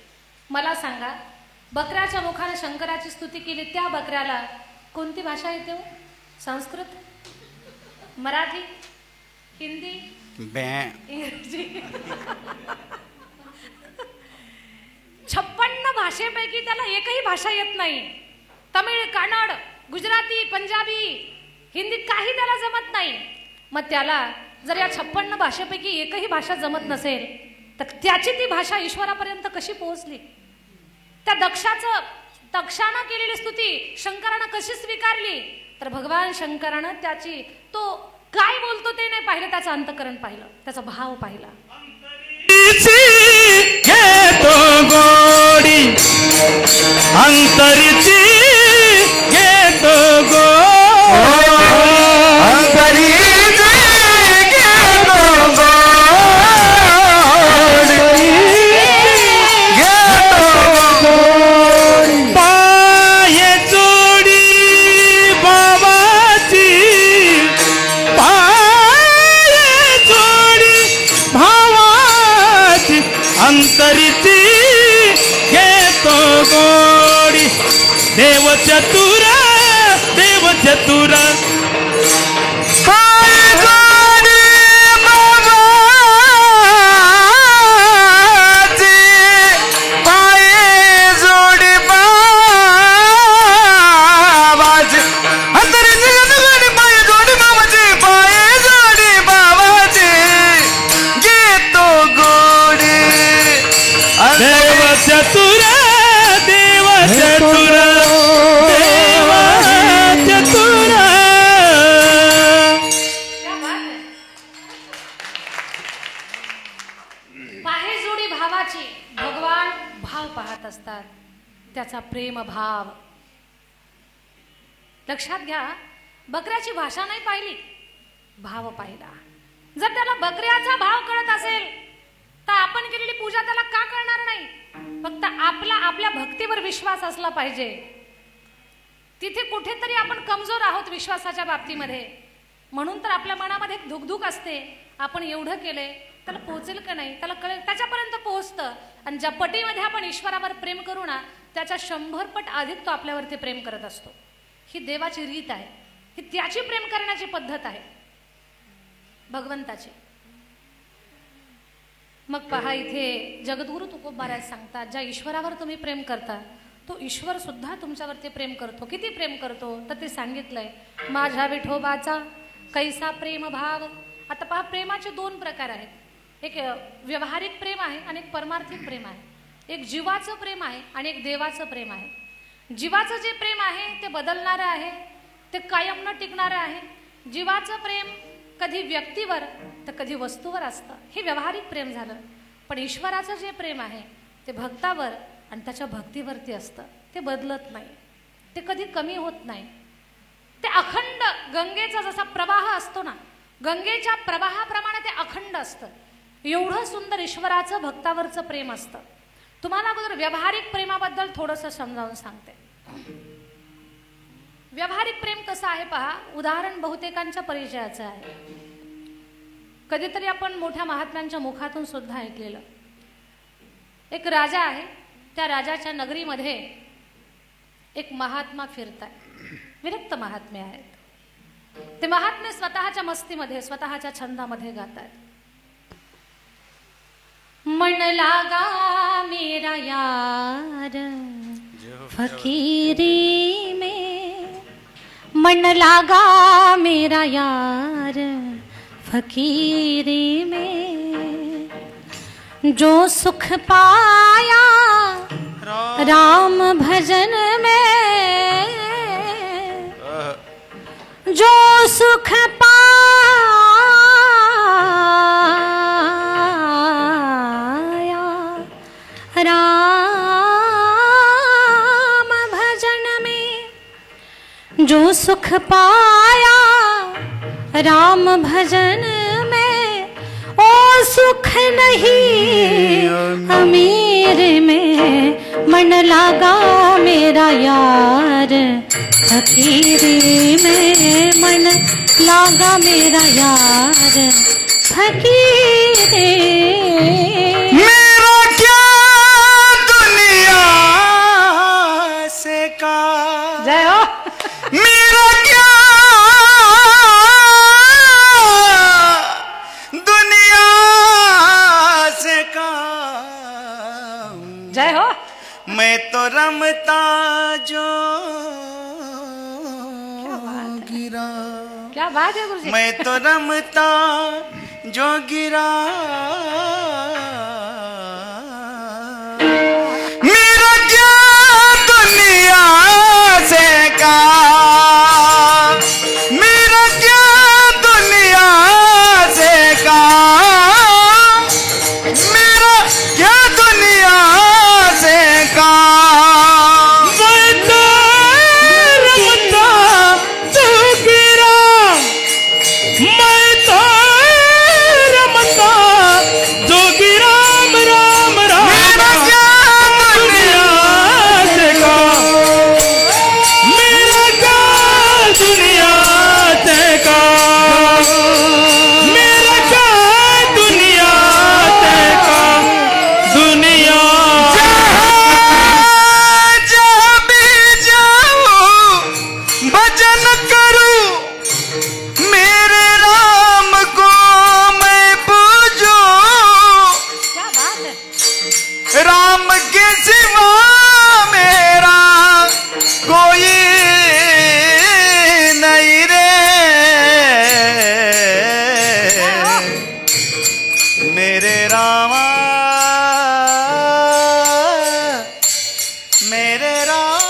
मला सांगा, बकऱ्याच्या मुखाने शंकराची स्तुती केली, त्या बकऱ्याला कोणती भाषा येते हो? संस्कृत, मराठी, हिंदी, इंग्रजी. 56 भाषेपैकी त्याला एकही भाषा येत नाही. तमिळ, कन्नड, गुजराती, पंजाबी, हिंदी काही त्याला जमत नाही. मग त्याला जर या 56 भाषेपैकी एकही भाषा जमत नसेल तर त्याची ती भाषा ईश्वरापर्यंत कशी पोहोचली. त्या दक्षानं केलेली स्तुती शंकरानं कशी स्वीकारली. तर भगवान शंकरानं त्याची तो काय बोलतो ते नाही पाहिलं, त्याचं अंतकरण पाहिलं, त्याचा भाव पाहिला. घेतो गोडी अंतरीची घेतो पाये जोडी बाबाची, पाये जोडी भावाची अंतरीची घेतो गोडी. देव चतुर देव चतुर चतुर देव चतुर देव चतुर. पाहे जोडी भावाची. भगवान भाव पाहत असतात, त्याचा प्रेम भाव. लक्षात घ्या, बकऱ्याची भाषा नाही पाहिली, भाव पाहिला. जर त्याला बकऱ्याचा भाव कळत असेल तर आपण केलेली पूजा त्याला का कळणार नाही. फक्त आपल्या भक्तीवर विश्वास असला पाहिजे. तिथे कुठेतरी आपण कमजोर आहोत विश्वासाच्या बाबतीमध्ये, म्हणून तर आपल्या मनामध्ये एक धुकधुक असते. आपण एवढं केलंय, त्याला पोहोचेल का नाही, त्याला कळेल, त्याच्यापर्यंत पोहोचतं. आणि ज्या पटीमध्ये आपण ईश्वरावर प्रेम करू ना, त्याच्या 100 पट अधिक तो आपल्यावरती प्रेम करत असतो. ही देवाची रीत आहे, ही त्याची प्रेम करण्याची पद्धत आहे भगवंताची. मग पहा, इथे जगद्गुरु तुकोबा महाराज सांगतात, ज्या ईश्वरावर तुम्ही प्रेम करता तो ईश्वर सुद्धा तुमच्यावरती प्रेम करतो. किती प्रेम करतो तर ते सांगितलंय. माझ्या विठोबाचा कैसा प्रेम भाव आता पहा, प्रेमाचे दोन प्रकार आहेत. एक व्यवहारिक प्रेम आहे आणि एक परमार्थिक प्रेम आहे. एक जीवाचं प्रेम आहे आणि एक देवाचं प्रेम आहे. जीवाचं जे प्रेम आहे ते बदलणारं आहे, ते कायम न टिकणारं आहे. जीवाचं प्रेम कधी व्यक्तीवर तर कधी वस्तूवर असतं, हे व्यवहारिक प्रेम झालं. पण ईश्वराचं जे प्रेम आहे ते भक्तावर आणि त्याच्या भक्तीवरती असतं. ते बदलत नाही, ते कधी कमी होत नाही. ते अखंड गंगेचा जसा प्रवाह असतो ना, गंगेच्या प्रवाहाप्रमाणे ते अखंड असतं. एवढं सुंदर ईश्वराचं भक्तावरचं प्रेम असतं. तुम्हाला अगोदर व्यावहारिक प्रेमाबद्दल थोडंसं समजावून सांगते. व्यावहारिक प्रेम कसं आहे पहा, उदाहरण बहुतेकांच्या परिचयाचं आहे. कधीतरी आपण मोठ्या महात्म्यांच्या मुखातून सुद्धा ऐकलेलं. एक राजा आहे, त्या राजाच्या नगरीमध्ये एक महात्मा फिरताय. विरक्त महात्मे आहेत. ते महात्मे स्वतःच्या मस्तीमध्ये, स्वतःच्या छंदामध्ये गातात. मन लागा मेरा यार फकीरी में, मन लागा मेरा यार फकीरी में, जो सुख पाया राम भजन में, जो सुख जो सुख पाया राम भजन में, ओ सुख नहीं अमीर में, मन लगा मेरा यार फकीरी में, मन लगा मेरा यार फकीरी। मेरा क्या दुनिया से का, जय हो। मेरा क्या दुनिया से काम, जय हो। मैं तो रमता जो गिरा, क्या बात है गुरुजी। मैं तो रमता जो गिरा, मेरा क्या दुनिया से का, मेरा क्या दुनिया से का, मेरा क्या दुनिया से का, मैं तो रमता जो गिरा, मैं तो रमता जो गिरा, राम राम मेरा क्या दुनिया से का, मेरा क्या दुनिया से का, मेरा क्या दुनिया से का, दुनिया जहाँ भी जाऊं भजन करूं, मेरे राम को मैं पूजूं, क्या बात है। राम के सिवा मेरा कोई नहीं रे, मेरे रामा, मेरे रामा,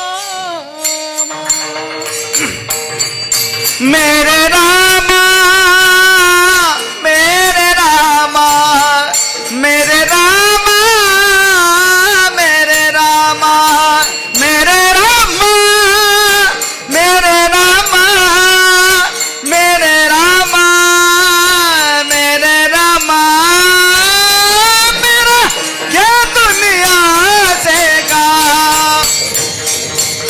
मेरे रामा, मेरे रामा, मेरे रामा, मेरे रामा, मेरे रामा, मेरे रामा, मेरे रामा, मेरे रामा, मेरा क्या दुनिया से का,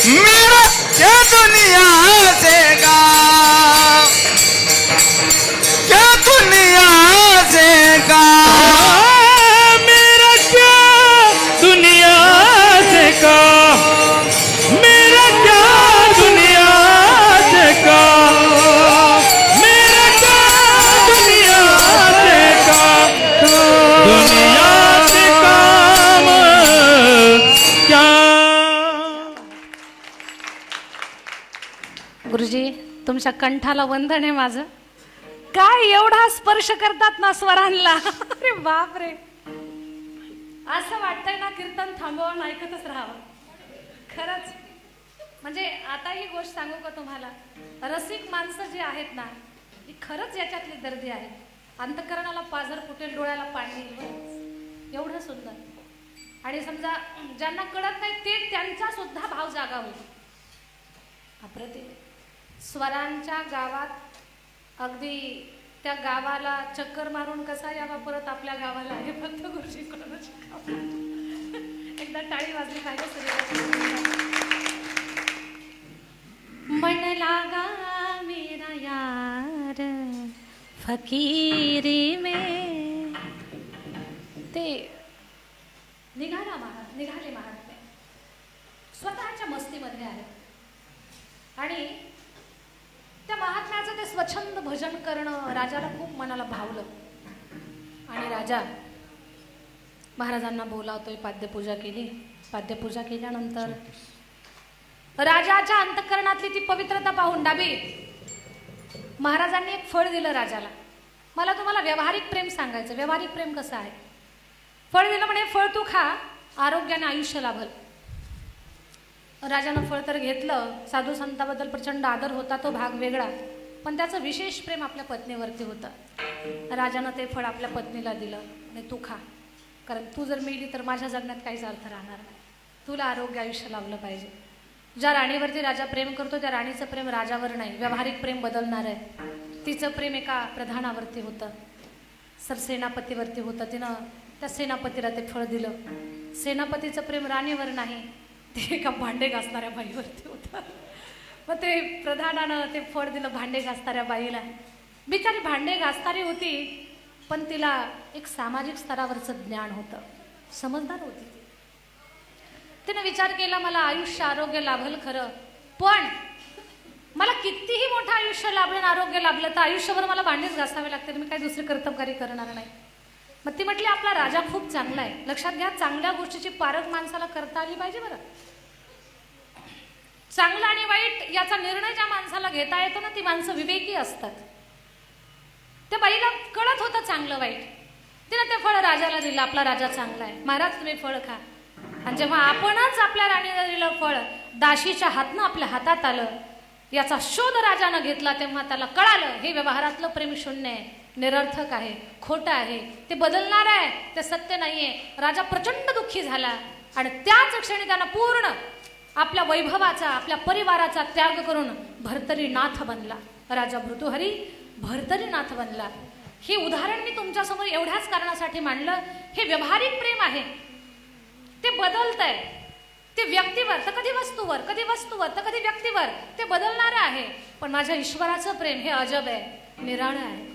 मेरा क्या दुनिया से का, क्या दुनिया से का, मेरा क्या दुनिया से का, मेरा क्या दुनिया से का, मेरा क्या दुनिया से का, दुनिया से काम क्या। गुरुजी, तुमच्या कंठाला वंदन आहे माझं. काय एवढा स्पर्श करतात ना स्वरांना, अरे बाप रे, असं वाटतंय ना कीर्तन थांबवून ऐकतच राहावं. खरंच म्हणजे आता ही गोष्ट सांगू का तुम्हाला, रसिक माणसं जी आहेत ना ही खरंच याच्यातली दर्दी आहेत. अंतकरणाला पाझर फुटेल, डोळ्याला पाणी येईल, एवढं सुंदर. आणि समजा ज्यांना कळत नाही ते त्यांचा सुद्धा भाव जागा होईल. अप्रतिम स्वरांच्या गावात, अगदी त्या गावाला चक्कर मारून कसा यावा परत आपल्या गावाला, हे फक्त गुरुजींकडून शिकावं. एकदा टाळी वाजली पाहिजे सगळ्यांना. मन लागा मेरा यार फकीरी में, ते निघाले महाराज स्वतःच्या मस्तीमध्ये आहे. आणि त्या महात्म्याचं ते स्वच्छंद भजन करणं राजाला खूप मनाला भावलं. आणि राजा महाराजांना बोलावतोय, पाद्यपूजा केली. पाद्यपूजा केल्यानंतर राजाच्या अंतःकरणातली ती पवित्रता पाहून डाबी महाराजांनी एक फळ दिलं राजाला. मला तुम्हाला व्यावहारिक प्रेम सांगायचं. व्यावहारिक प्रेम कसं आहे? फळ दिलं म्हणे, फळ तू खा, आरोग्याने आयुष्य लाभल. राजानं फळ तर घेतलं. साधू संताबद्दल प्रचंड आदर होता, तो भाग वेगळा, पण त्याचं विशेष प्रेम आपल्या पत्नीवरती होतं. राजानं ते फळ आपल्या पत्नीला दिलं आणि तू खा, कारण तू जर मेली तर माझ्या जगण्यात काहीच अर्थ राहणार नाही, तुला आरोग्य आयुष्य लाभलं पाहिजे. ज्या राणीवरती राजा प्रेम करतो त्या राणीचं प्रेम राजावर नाही, व्यावहारिक प्रेम बदलणार आहे. तिचं प्रेम एका प्रधानावरती होतं, सरसेनापतीवरती होतं. तिनं त्या सेनापतीला ते फळ दिलं. सेनापतीचं प्रेम राणीवर नाही, ते एका भांडे घासणाऱ्या बाईवरती होतं. मग ते प्रधानानं ते फळ दिलं भांडे घासणाऱ्या बाईला. बिचारी भांडे घासणारी होती, पण तिला एक सामाजिक स्तरावरचं ज्ञान होतं, समजदार होती ती. तिने विचार केला, मला आयुष्य आरोग्य लाभल खरं, पण मला कितीही मोठं आयुष्य लाभलं, आरोग्य लाभलं तर आयुष्यभर मला भांडेच घासावे लागतील, मी काही दुसरी कर्तबगारी करणार नाही. मग ती म्हटली, आपला राजा खूप चांगला आहे. लक्षात घ्या, चांगल्या गोष्टीची पारख माणसाला करता आली पाहिजे बरं. चांगलं आणि वाईट याचा निर्णय ज्या माणसाला घेता येतो ना, ती माणसं विवेकी असतात. त्या बाईला कळत होतं चांगलं वाईट. तिने ते फळ राजाला दिलं, आपला राजा चांगला आहे, महाराज तुम्ही फळ खा. आणि जेव्हा आपणच आपल्या राणीला दिलं फळ, दाशीच्या हातनं आपल्या हातात आलं, याचा शोध राजानं घेतला, तेव्हा त्याला कळालं हे व्यवहारातलं प्रेम शून्य आहे, निरर्थक आहे, खोटं आहे, ते बदलणार आहे, ते सत्य नाहीये. राजा प्रचंड दुःखी झाला आणि त्याच क्षणी त्यानं पूर्ण आपल्या वैभवाचा, आपल्या परिवाराचा त्याग करून भर्तरीनाथ बनला. राजा भृतुहरी भर्तरीनाथ बनला. हे उदाहरण मी तुमच्यासमोर एवढ्याच कारणासाठी मांडलं, हे व्यावहारिक प्रेम आहे, ते बदलत आहे. ते व्यक्तीवर तर कधी वस्तूवर, कधी वस्तूवर तर कधी व्यक्तीवर, ते बदलणारं आहे. पण माझ्या ईश्वराचं प्रेम हे अजब आहे, निराळं आहे.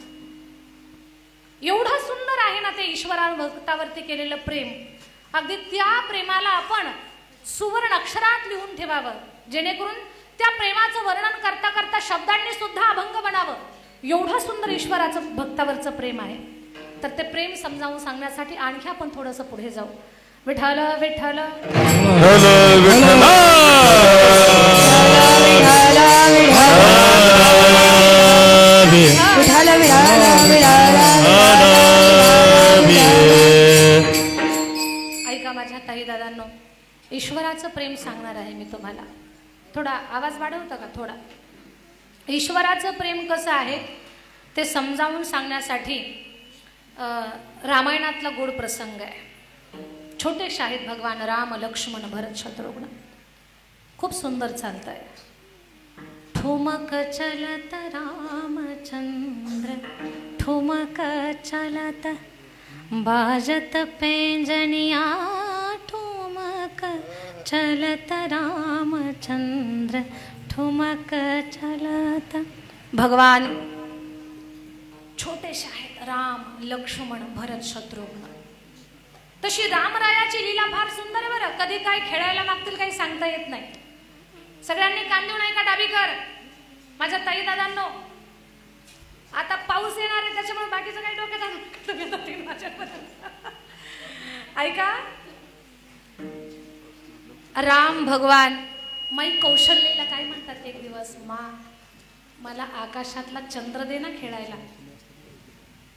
एवढं सुंदर आहे ना ते ईश्वरा भक्तावरती केलेलं प्रेम. अगदी त्या प्रेमाला आपण सुवर्ण अक्षरात लिहून ठेवावं, जेणेकरून त्या प्रेमाचं वर्णन करता करता शब्दांनी सुद्धा अभंग बनावं. एवढं सुंदर ईश्वराचं भक्तावरचं प्रेम आहे. तर ते प्रेम समजावून सांगण्यासाठी आणखी आपण थोडंसं पुढे जाऊ. विठ्ठल विठ्ठल ऐका माझ्या ताई दादांनो, ईश्वराचं प्रेम सांगणार आहे मी तुम्हाला. थोडा आवाज वाढवता का थोडा? ईश्वराचं प्रेम कसं आहे ते समजावून सांगण्यासाठी रामायणातला गोड प्रसंग आहे. छोटेसे आहेत भगवान राम, लक्ष्मण, भरत, शत्रुघ्न. खूप सुंदर चालत आहे. ठुमक चलत रामचंद्र, ठुमक चलत बाजत पैंजनिया, ठुमक चलत रामचंद्र, ठुमक चलत. भगवान छोटेसे आहेत, राम, लक्ष्मण, भरत, शत्रुघ्न. तशी रामरायाची लीला फार सुंदर आहे बरं. कधी काय खेळायला मागतील काही सांगता येत नाही. सगळ्यांनी कान देऊ नये का डाबी कर माझ्या ताई दादांनो. आता पाऊस येणार आहे त्याच्यामुळे बाकीचं काही डोक्यात ऐका. राम भगवान माई कौशल्यला काय म्हणतात, एक दिवस मा मला आकाशातला चंद्र दे ना खेळायला.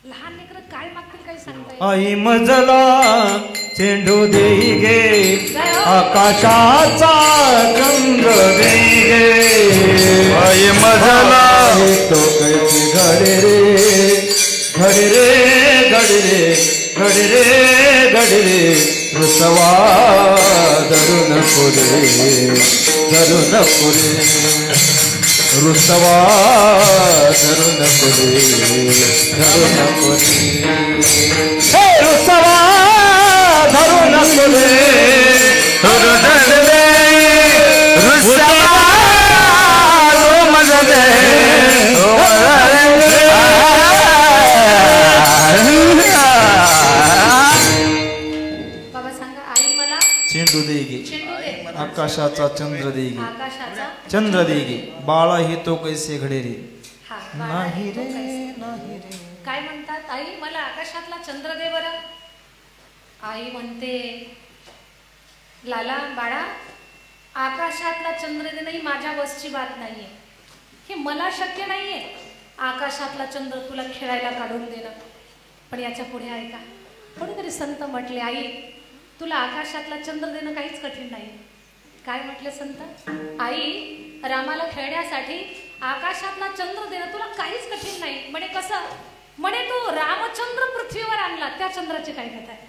लहान लेकरं काय मागतील काही सांगता येईल. आई मजला चेंडू देई गे, आकाशाचा चंद्र देई गे. आई मजला तो कैसी घडे रे, घडे रे, घडे रे, घडे रे, घडे रे. रुसवा धरू नको रे, धरू नको रे. रुसवा धरू नको रे, धरू नको रे. हे रुसवा धरू नको रे, धरू नको रे. रुसवा रो मजा दे, रो मजा दे. बाबा सांगा. आई मला चेंडू दे गे, चेंडू दे. आकाशाचा चंद्र दे गे, आकाशाचा चंद्र दे गे. बाळा हे तो कैसे घडे रे. हा बाळा, नाही रे, तो कैसे. नाही रे. काय म्हणतात. आई मला आकाशातला चंद्र दे बरं. आई म्हणते लाला बाळा, आकाशातला चंद्र देणं ही माझ्या बसची बात नाहीये. हे मला शक्य नाहीये आकाशातला चंद्र तुला खेळायला काढून देणं. पण याच्या पुढे ऐका. कोणीतरी संत म्हटले आई तुला आकाशातला चंद्र देणं काहीच कठीण नाही. काय म्हटले संत. आई रामाला खेळण्यासाठी आकाशातला चंद्र देणं तुला काहीच कठीण नाही. म्हणे कसं. म्हणे तू रामचंद्र पृथ्वीवर आणला त्या चंद्राची काय कथा आहे.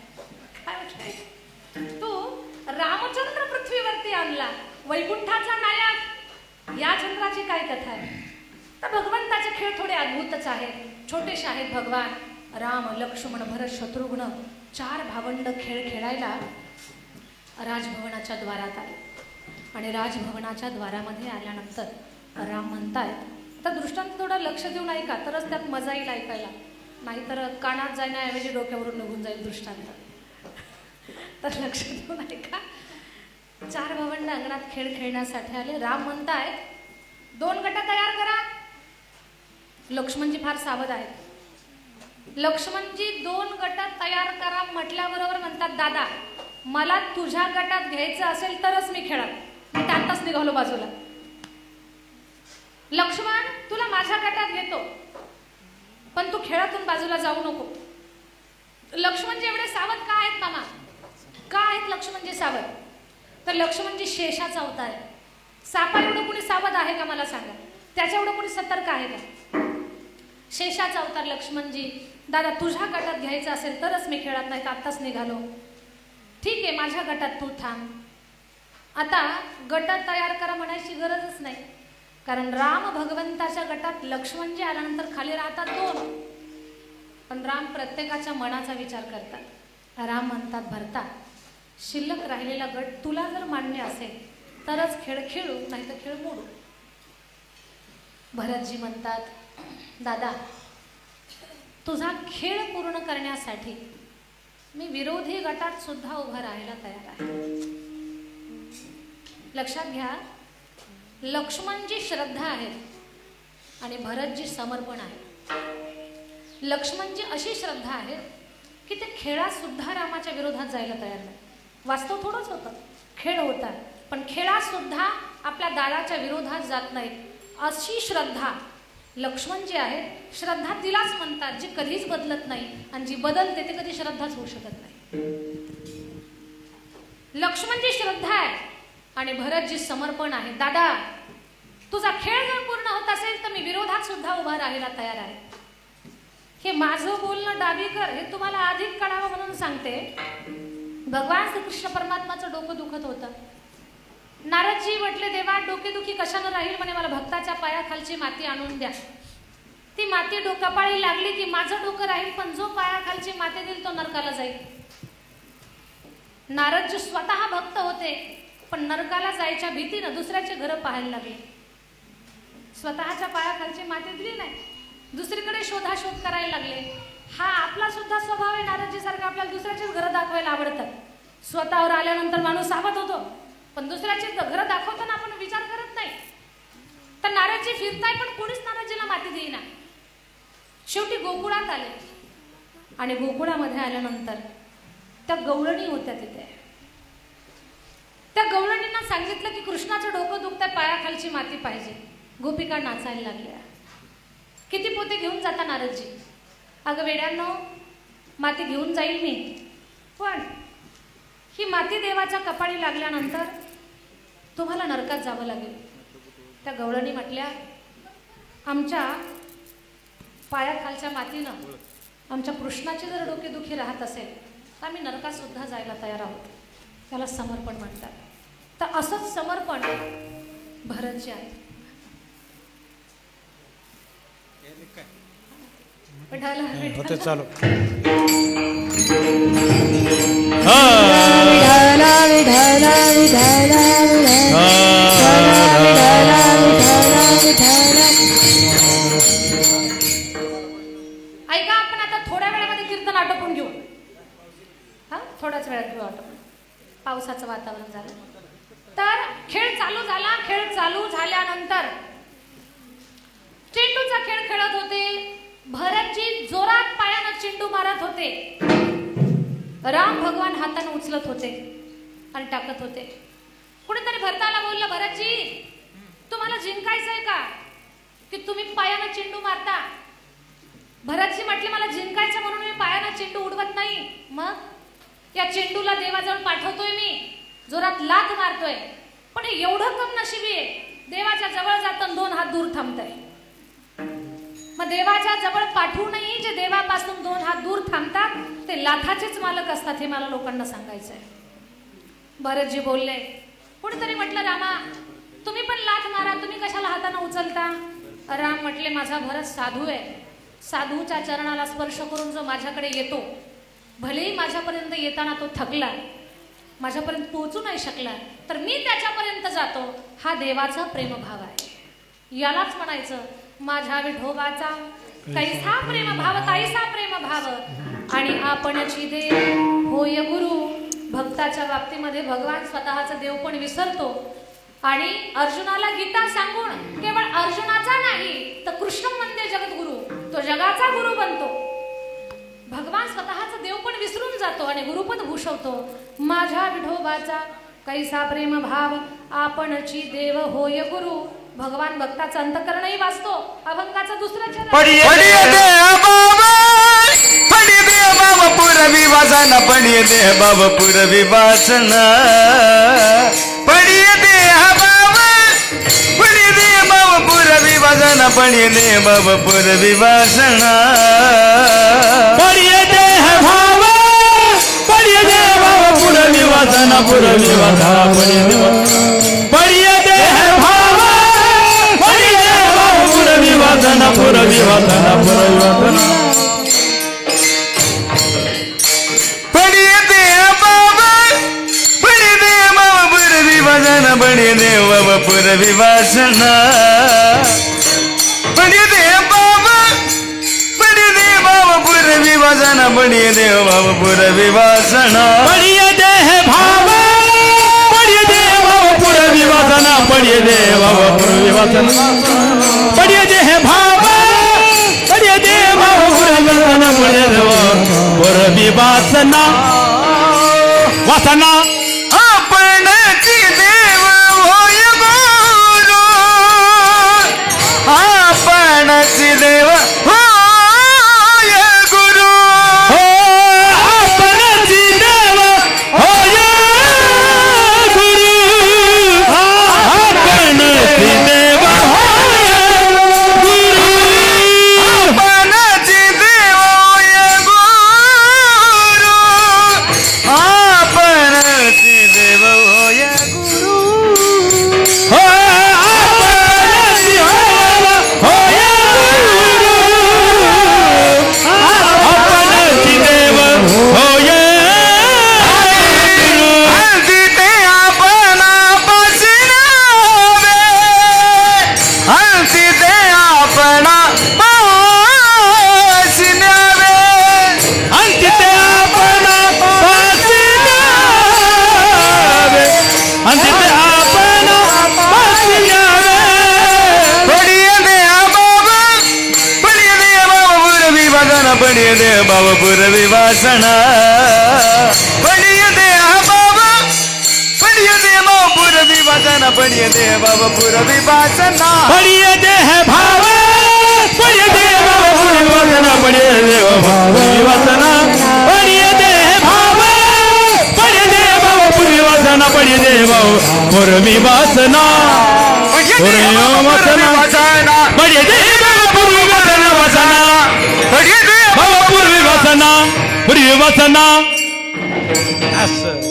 काय म्हटलंय. तू रामचंद्र पृथ्वीवरती आणला, वैकुंठाचा नायक, या चंद्राची काय कथा आहे. तर भगवंताचे खेळ थोडे अद्भुतच आहेत, छोटेसे आहेत. भगवान राम लक्ष्मण भरत शत्रुघ्न 4 भावंड खेळ खेळायला राजभवनाच्या द्वारात आले. आणि राजभवनाच्या द्वारामध्ये आल्यानंतर राम म्हणतायत. आता दृष्टांत थोडा लक्ष देऊन ऐका तरच त्यात मजा येईल ऐकायला, नाहीतर कानात जाण्याऐवजी डोक्यावरून निघून जाईल दृष्टांत. तर लक्ष देऊन ऐका. 4 भावंड अंगणात खेळ खेळण्यासाठी आले. राम म्हणतायत 2 गट तयार करा. लक्ष्मणजी फार सावध आहेत. लक्ष्मणजी 2 गट तयार करा म्हटल्याबरोबर म्हणतात दादा मला तुझ्या गटात घ्यायचं असेल तरच मी खेळा. मी त्यातच निघालो बाजूला. लक्ष्मण तुला माझ्या गटात घेतो पण तू खेळातून बाजूला जाऊ नको. लक्ष्मणजी एवढे सावध का आहेत मामा. का आहेत लक्ष्मणजी सावध. तर लक्ष्मणजी शेषाचा अवतार आहे. सापा एवढं कोणी सावध आहे का मला सांगा. त्याच्या एवढं कोणी सतर्क आहे का. शेषाचा अवतार लक्ष्मणजी. दादा तुझ्या गटात घ्यायचं असेल तरच मी खेळत नाही तर आत्ताच निघालो. ठीक आहे माझ्या गटात तू थांब. आता गट तयार करा म्हणायची गरजच नाही कारण राम भगवंताच्या गटात लक्ष्मणजी आल्यानंतर खाली राहतात 2. पण राम प्रत्येकाच्या मनाचा विचार करतात. राम म्हणतात भरता शिल्लक राहिलेला गट तुला जर मान्य असेल तरच खेळ खेळू नाही तर खेळ मोडू. भरतजी म्हणतात दादा तुझा खेळ पूर्ण करण्यासाठी मी विरोधी गटात सुद्धा उभा राहायला तयार आहे. लक्षात घ्या लक्ष्मणजी श्रद्धा आहेत आणि भरतजी समर्पण आहे. लक्ष्मणजी अशी श्रद्धा आहे की ते खेळात सुद्धा रामाच्या विरोधात जायला तयार नाही. वास्तव थोडंच होतं खेळ होता पण खेळात सुद्धा आपल्या दादाच्या विरोधात जात नाहीत. अशी श्रद्धा लक्ष्मण जी आहे श्रद्धा तिलाच म्हणतात जी कधीच बदलत नाही आणि जी बदलते ते कधी श्रद्धाच होऊ शकत नाही. लक्ष्मणजी श्रद्धा आहे आणि भरतजी समर्पण आहे. दादा तुझा खेळ जर पूर्ण होत असेल तर मी विरोधात सुद्धा उभा राहायला तयार आहे. हे माझं बोलणं डावीकर हे तुम्हाला अधिक कळावं म्हणून सांगते. भगवान श्रीकृष्ण परमात्माचं डोकं दुखत होतं. नारदजी म्हटले देवा डोकेदुखी कशानं राहील म्हणे मला भक्ताच्या पायाखालची माती आणून द्या. ती माती डोकापाळी लागली की माझं डोकं राहील पण जो पायाखालची माती देईल तो नरकाला जाईल. नारदजी स्वतः भक्त होते पण नरकाला जायच्या भीतीनं दुसऱ्याचे घरं पाहायला लागले. स्वतःच्या पायाखालची माती दिली नाही दुसरीकडे शोधाशोध करायला लागले. हा आपला सुद्धा स्वभाव आहे नारदजी सारखा. आपल्याला दुसऱ्याचेच घरं दाखवायला आवडतात. स्वतःवर आल्यानंतर माणूस सावध होतो पण दुसऱ्याचे घरं दाखवताना आपण विचार करत नाही. तर नारदजी फिरताय पण कोणीच नारदजीला माती देईना. शेवटी गोकुळात आले आणि गोकुळामध्ये आल्यानंतर त्या गवळणी होत्या तिथे. त्या गवळणींना सांगितलं की कृष्णाचं डोकं दुखतंय पायाखालची माती पाहिजे. गोपिका नाचायला लागल्या. किती पोते घेऊन जाता नारदजी? अगं वेड्यांनो, माती घेऊन जाईल मी, पण ही माती देवाच्या कपाळी लागल्यानंतर तुम्हाला नरकात जावं लागेल. त्या गवळणी म्हटल्या, आमच्या पायाखालच्या मातीनं आमच्या कृष्णाची जर डोकेदुखी राहत असेल तर आम्ही नरकात सुद्धा जायला तयार आहोत. त्याला समर्पण म्हणतात. तर असंच समर्पण भरतजी आहे. होते चालू. ऐका, आपण आता थोड्या वेळामध्ये कीर्तन आटोपून घेऊ. हा, थोड्याच वेळात घेऊ आटोपून. पावसाचं वातावरण झालं तर खेळ चालू झाला. खेळ चालू झाल्यानंतर चेंडूचा खेळ खेळत होते. भरतजी जोरात पायानं चेंडू मारत होते. राम भगवान हाताने उचलत होते आणि टाकत होते. कुणीतरी भरताला बोललं, भरतजी तुम्हाला जिंकायचंय का की तुम्ही पायानं चेंडू मारता? भरतजी म्हटले, मला जिंकायचं म्हणून मी पायानं चेंडू उडवत नाही. मग या चेंडूला देवाजवळ पाठवतोय मी, जोरात लात मारतोय, पण हे एवढं कम नशिबी आहे, देवाच्या जवळ जातं 2 हात दूर थांबतंय. मग देवाच्या जवळ पाठवूनही जे देवापासून 2 हात दूर थांबतात ते लाथाचेच मालक असतात, हे मला लोकांना सांगायचंय. भरतजी बोलले. कुणीतरी म्हटलं, रामा तुम्ही पण लाथ मारा, तुम्ही कशाला हाताने उचलता? राम म्हटले, माझा भरत साधू आहे. साधूच्या चरणाला स्पर्श करून जो माझ्याकडे येतो, भलेही माझ्यापर्यंत येताना तो थकला, माझ्यापर्यंत पोहोचू नाही शकला, तर मी त्याच्यापर्यंत जातो. हा देवाचा प्रेमभाव आहे. यालाच म्हणायचं माझ्या विठोबाचा कैसा प्रेमभाव, कैसा प्रेमभाव. आणि आपणची देव होय गुरु. भक्ताच्या बाबतीमध्ये भगवान स्वतःचा देव पण विसरतो. आणि अर्जुनाला गीता सांगून केवळ अर्जुनाचा नाही तर कृष्ण वंदे जगद्गुरु, तो जगाचा गुरु बनतो. भगवान स्वतःचा देव पण विसरून जातो आणि गुरुपद भूषवतो. माझ्या विठोबाचा कैसा प्रेम भाव, आपणची देव होय गुरु. भगवान भक्ताचा अंतकरणही वाचतो. अभंगाचा दुसरा चरण. पडिये दे बाबा पुरवी वाजना, पडिये दे बाबा पुरवी वासना, पडिये दे बाबा, पडिये दे बाबा पुरवी वाजना, पडिये दे बाबा पुरवी वासना, पडिये दे भाव, पडिये दे बाबा पुरवी वासना, पुरवी वासना, पडिये दे भाव, पडिये दे बाबा पुरवी वासना, पुरवी वासना, पुरवी वासना, पडिये दे बाबा, पडिये दे बाबा पुरवी वासना, पडिये दे बाबा पुरवी वासना, पडिये दे बाबा, पडिये दे बाबा पुरवी वासना, पडिये दे बाबा पुरवी वासना, पडिये दे भाव, पडिये दे बाबा पुरवी वासना, पडिये दे बाबा पुरवी वासना, पडिये दे भाव, पडिये दे बाबा पुरवी वासना, पडिये दे पुरवी वासना, वासना. आपणची देव होय गुरु, आपणची देव होय गुरु, हो आपणची देव होय गुरु, आपणची देव होय गुरु, आपणची देव होय गुरु, आपणची देव होय गुरु, हो आपणची देव होय गुरु, आपणची देव होय गुरु. हंसिते आपणापाशी न्यावे, हंसिते आपणापाशी न्यावे, अंतिते आपण पासी न्यावे, अंतिते आपण पासी न्यावे. पडिये दे बाबा, पडिये दे बाबा पुरवी वासना, पडिये दे बाबा पुरवी वासना, पडिये दे बाबा, पडिये दे बाबा पुरवी वासना, पडिये देव पुरवी वासना पडिये देह भाव पडिये देव पुरवी वासना पडिये देव पुरवी वासना पडिये देह भाव पडिये देव पुरवी वासना पडिये देव पुरवी वासना पुरवी वासना पडिये देव पुरवी वासना वासना पडिये देव पुरवी वासना पुरवी वासना असं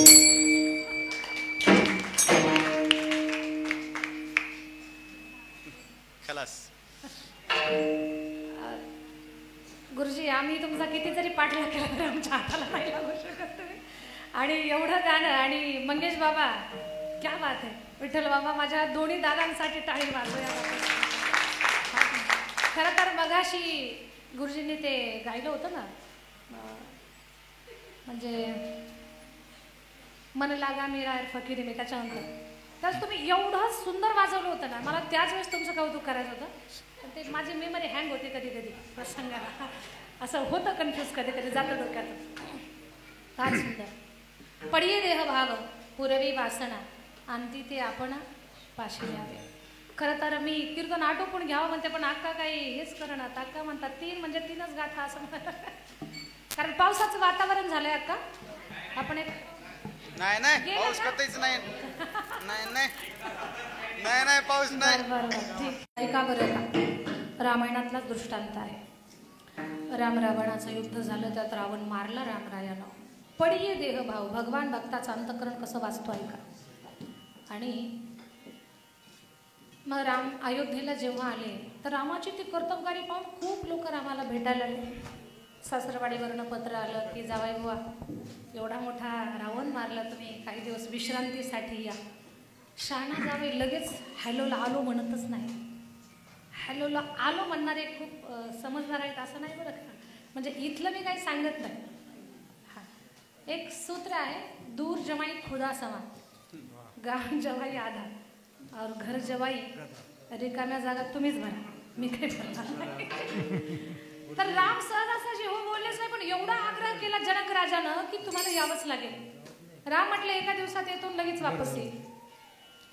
गुरुजी आम्ही तुमचा किती जरी पाठलाग केला तरी आमच्या हाताला नाही लागू शकत तुम्ही. आणि एवढं गाणं आणि मंगेश बाबा क्या बात आहे. विठ्ठल बाबा माझ्या दोन्ही दादांसाठी टाळी वाजवूया. खरं तर मगाशी गुरुजींनी ते गायलं होतं ना, म्हणजे मन लागा मेरा फकीरी मी त्याच्यानंतर त्याच तुम्ही एवढं सुंदर वाजवलं होतं ना, मला त्याच वेळेस तुमचं कौतुक करायचं होतं. पण ते माझी मेमरी हँग होते कधी कधी प्रसंगाला, असं होतं कन्फ्यूज कधी कधी जातं डोक्यातून. फार सुंदर. पडिये देह भाव पुरवी वासना आणि ते आपण पाशी द्यावे. खरं तर मी कीर्तन आटोपून घ्यावं म्हणते, पण अक्का काही हेच करणार. अक्का म्हणतात 3 म्हणजे 3च गाथा असं म्हणतात, कारण पावसाचं वातावरण झालंय. अक्का आपण एक नाही नाही पाऊस कधीच नाही नाही नाही नाही नाही पाऊस नाही. बरं ठीक. ऐका बरं का, रामायणातला दृष्टांत आहे. राम रावणाचं युद्ध झालं, त्यात रावण मारला रामरायानं. पडिये देह भाव, भगवान भक्ताचं अंतकरण कसं वाचतो ऐका. आणि मग राम अयोध्येला जेव्हा आले तर रामाची ती कर्तबगारी पाहून खूप लोक रामाला भेटायला आले. सासरवाडीवरनं पत्र आलं की जावाई बुवा एवढा मोठा रावण मारला, तुम्ही काही दिवस विश्रांतीसाठी या. शहाणा जावई लगेच हॅलोला आलो म्हणतच नाही. हॅलोला आलो म्हणणारे खूप समजदार आहेत असं नाही बरं का. म्हणजे इथलं मी काही सांगत नाही. हां, एक सूत्र आहे, दूर जमाई खुदा समा, गाव जवाई आधा और घर जवाई रिकाम्या जागा तुम्हीच भरा, मी काही भरणार नाही. तर राम सहजासहजी हो बोललेच नाही, पण एवढा आग्रह केला जनक राजानं की तुम्हाला यावंच लागेल. राम म्हटलं एका दिवसात येतो लगेच वापस येईल.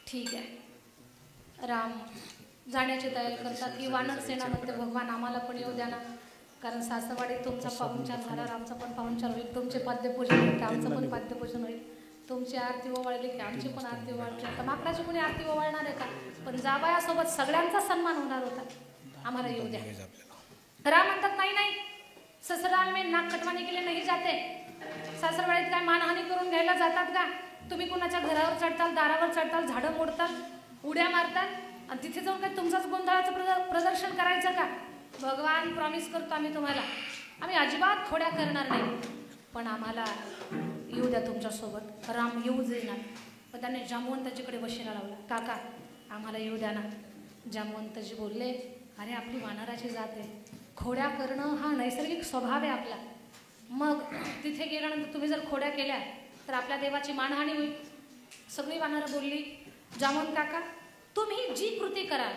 ठीक आहे, राम जाण्याची तयारी करतात. की वानर सेना म्हणते भगवान आम्हाला पण येऊ द्या ना, कारण सासरवाडीत तुमचा पाहुणचार झाला, आमचा पण पाहुणचार होईल. तुमचे पाद्यपूजन होईल की आमचं पण पाद्यपूजन होईल. तुमची आरती ओवाळली की आमची पण आरती ओवाळली. आता माकडाची कोणी आरती ओवाळणार आहे का? पण जावयासोबत सगळ्यांचा सन्मान होणार होता, आम्हाला येऊ द्या. राम म्हणतात नाही नाही, ससुराल में नाक कटवाने के लिए नहीं जाते. सासरवाडीत काय मानहानी करून घ्यायला जातात का? तुम्ही कुणाच्या घरावर चढताल, दारावर चढताल, झाडं मोडताल, उड्या मारताल आणि तिथे जाऊन काय तुमचाच गोंधळाचं प्रदर्शन करायचं का? भगवान प्रॉमिस करतो आम्ही तुम्हाला, आम्ही अजिबात खोड्या करणार नाही, पण आम्हाला येऊ द्या तुमच्यासोबत. राम येऊ देणार, पण त्याने जामवंताजीकडे वशिला लावला. काका आम्हाला येऊ द्या ना. जामवंतजी बोलले, अरे आपली वानराची जात आहे, खोड्या करणं हा नैसर्गिक स्वभाव आहे आपला. मग तिथे गेल्यानंतर तुम्ही जर खोड्या केल्या तर आपल्या देवाची मानहानी होईल. सगळी वानरं बोलली, जामवंत काका तुम्ही जी कृती कराल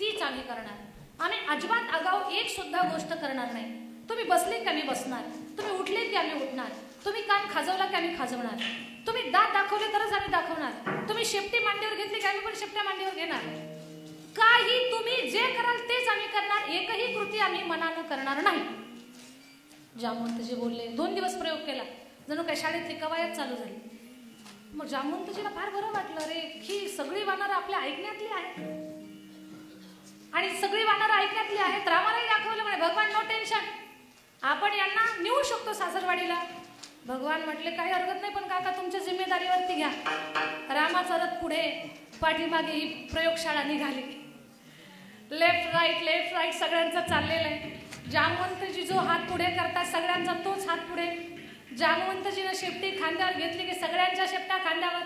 तीच आम्ही करणार, आम्ही अजिबात आगाऊ एक सुद्धा गोष्ट करणार नाही. तुम्ही बसले की आम्ही बसणार, तुम्ही उठले की आम्ही उठणार, तुम्ही कान खाजवला की आम्ही खाजवणार, तुम्ही दात दाखवले तरच आम्ही दाखवणार, तुम्ही शेपटी मांडीवर घेतली की आम्ही पण शेपट्या मांडीवर घेणार. काही तुम्ही जे कराल तेच आम्ही करणार, एकही कृती आम्ही मनानं करणार नाही. जामवंतजी बोलले. 2 दिवस प्रयोग केला, जणू काय शाळेतली कवायत चालू झाली. मग जामवंतजीला फार बरं वाटलं, रे ही सगळी वानरं आपल्या ऐकण्यातली आहेत आणि सगळी वानरं ऐकण्यातली आहेत. रामालाही दाखवलं म्हणे, भगवान नो टेन्शन, आपण यांना नेऊ शकतो सासरवाडीला. भगवान म्हटले काही हरकत नाही, पण काका तुमच्या जिम्मेदारीवरती घ्या. रामाचा रथ पुढे, पाठीमागे ही प्रयोगशाळा निघाली. लेफ्ट राईट सगळ्यांचं चाललेलं आहे. जामवंतजी जो हात पुढे करतात सगळ्यांचा तोच हात पुढे. जामवंतजीनं शेपटी खांद्यावर घेतली की सगळ्यांच्या शेपट्या खांद्यावर.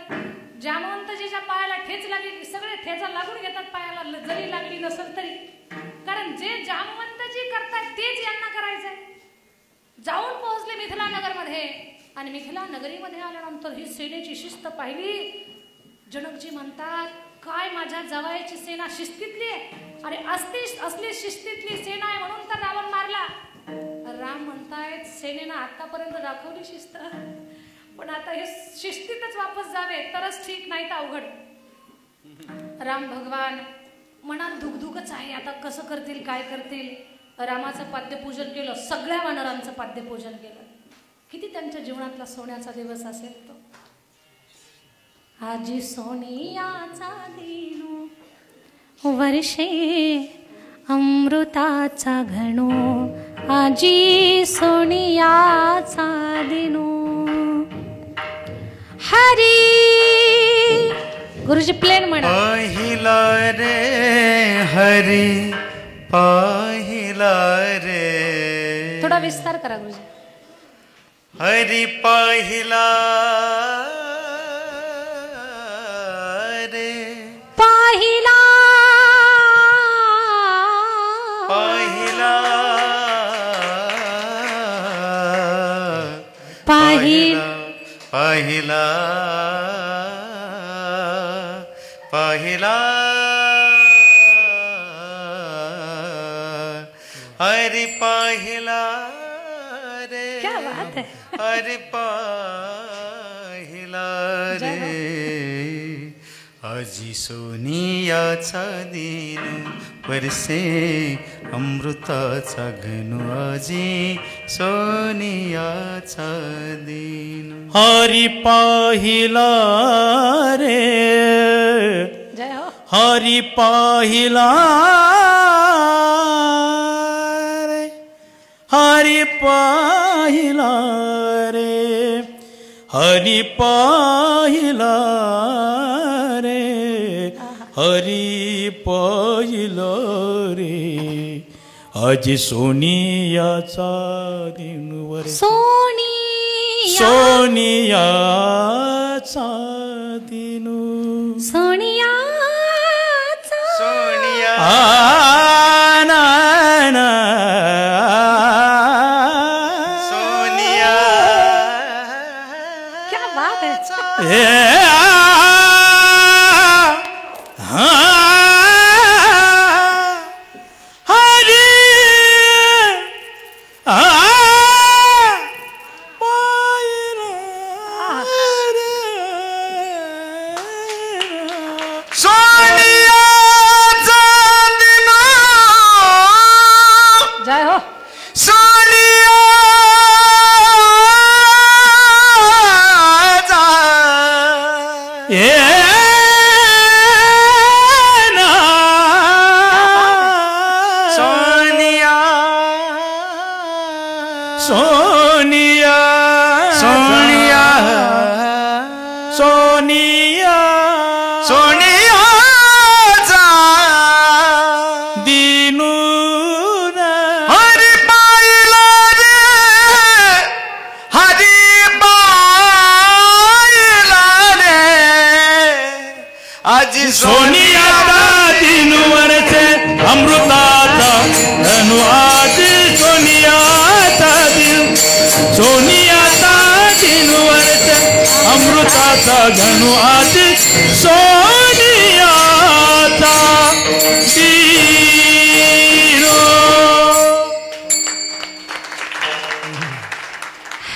जामवंतजीच्या पायाला ठेच लागली की सगळे ठेचा लागून घेतात पायाला, जरी लागली नसेल तरी, कारण जे जामवंतजी करतात तेच यांना करायचंय. जाऊन पोहोचले मिथिला नगरमध्ये आणि मिथिला नगरीमध्ये आल्यानंतर ही सेनेची शिस्त पाहिली. जनकजी म्हणतात, काय माझ्या जावयाची सेना शिस्तीतली आहे, अरे असली शिस्तीतली सेना आहे म्हणून तर रावण मारला. राम म्हणतायत सेनेनं आतापर्यंत दाखवली शिस्त, पण आता हे शिस्तीतच वापस जावे तरच ठीक, नाही तर अवघड. राम भगवान मनात धुकधुकच आहे. आता कसं करतील, काय करतील. रामाचं पाद्यपूजन केलं, सगळ्या वानरांचं पाद्यपूजन केलं. किती त्यांच्या जीवनातला सोन्याचा दिवस असेल तो. आजी सोनियाचा दिनो वर्षे अमृताचा घणो. आजी सोनियाचा दिनो. हरी गुरुजी प्लेन म्हणा. पाहिला रे हरी पाहिला रे. थोडा विस्तार करा गुरुजी. हरी पाहिला रे पाहिला पाहिला पाहिला पाहिला पाहिला हरी पाहिला रे. क्या बात है. हरी पाहिला रे. आजी सोनियाचा दिन वर्षे अमृताचा घन. आजी सोनियाचा दिन. हरी पाहिला रे. जय हो. हरी पाहिला रे. हरी पाहिला रे. हरी पाहिला रे. हरी पाहिला रे. आजी सोनियाचा दिन वर. सोनियाचा दिन. सोनियाचा सोनिया ना ना सोनिया. क्या बात है. जय हो. सोनिया सोनिया सोनिया सोनियाचा दिनू हरी पाहिला रे. हरी पाहिला रे. आजी सोनियाचा दिन वरचे अमृताचा धनु. आजी सोनियाचा दिन. सोनियाचा दिन वरचे अमृताचा धनु. आजी सोनियाचा दिन.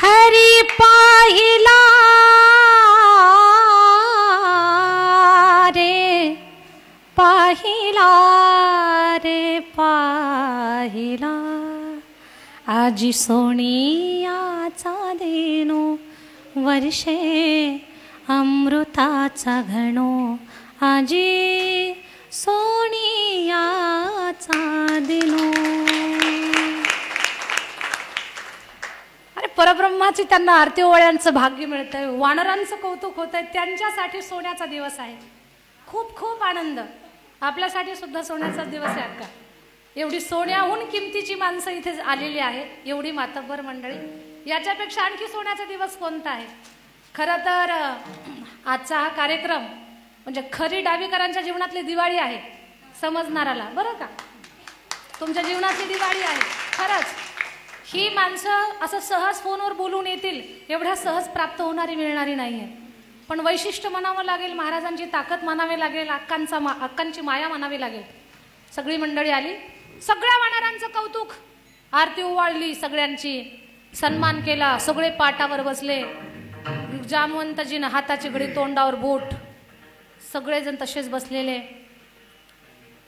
हरी पाहिला रे. पाहिला रे. पाहिला आजी सोनियाचा देनो वर्षे अमृताचा घणो. आजी सोनियाचा दिनो. अरे परब्रह्माची त्यांना आरती ओवाळ्यांचं भाग्य मिळतंय. वानरांचं कौतुक होत आहे. त्यांच्यासाठी सोन्याचा दिवस आहे. खूप खूप आनंद. आपल्यासाठी सुद्धा सोन्याचा दिवस आहे अक्का. एवढी सोन्याहून किमतीची माणसं इथे आलेली आहेत. एवढी मातब्बर मंडळी. याच्यापेक्षा आणखी सोन्याचा दिवस कोणता आहे. खरं तर आजचा हा कार्यक्रम म्हणजे खरी डावीकरांच्या जीवनातली दिवाळी आहे. समजणाराला बरं का. तुमच्या जीवनातली दिवाळी आहे. खरंच ही माणसं असं सहज फोनवर बोलून येतील एवढ्या सहज प्राप्त होणारी मिळणारी नाही आहे. पण वैशिष्ट्य म्हणावं लागेल. महाराजांची ताकद मानावी लागेल. अक्कांची माया मानावी लागेल. सगळी मंडळी आली. सगळ्या वानरांचं कौतुक. आरती ओवाळली. सगळ्यांची सन्मान केला. सगळे पाटावर बसले. जामवंतजीनं हाताची घडी तोंडावर बोट. सगळेजण तसेच बसलेले.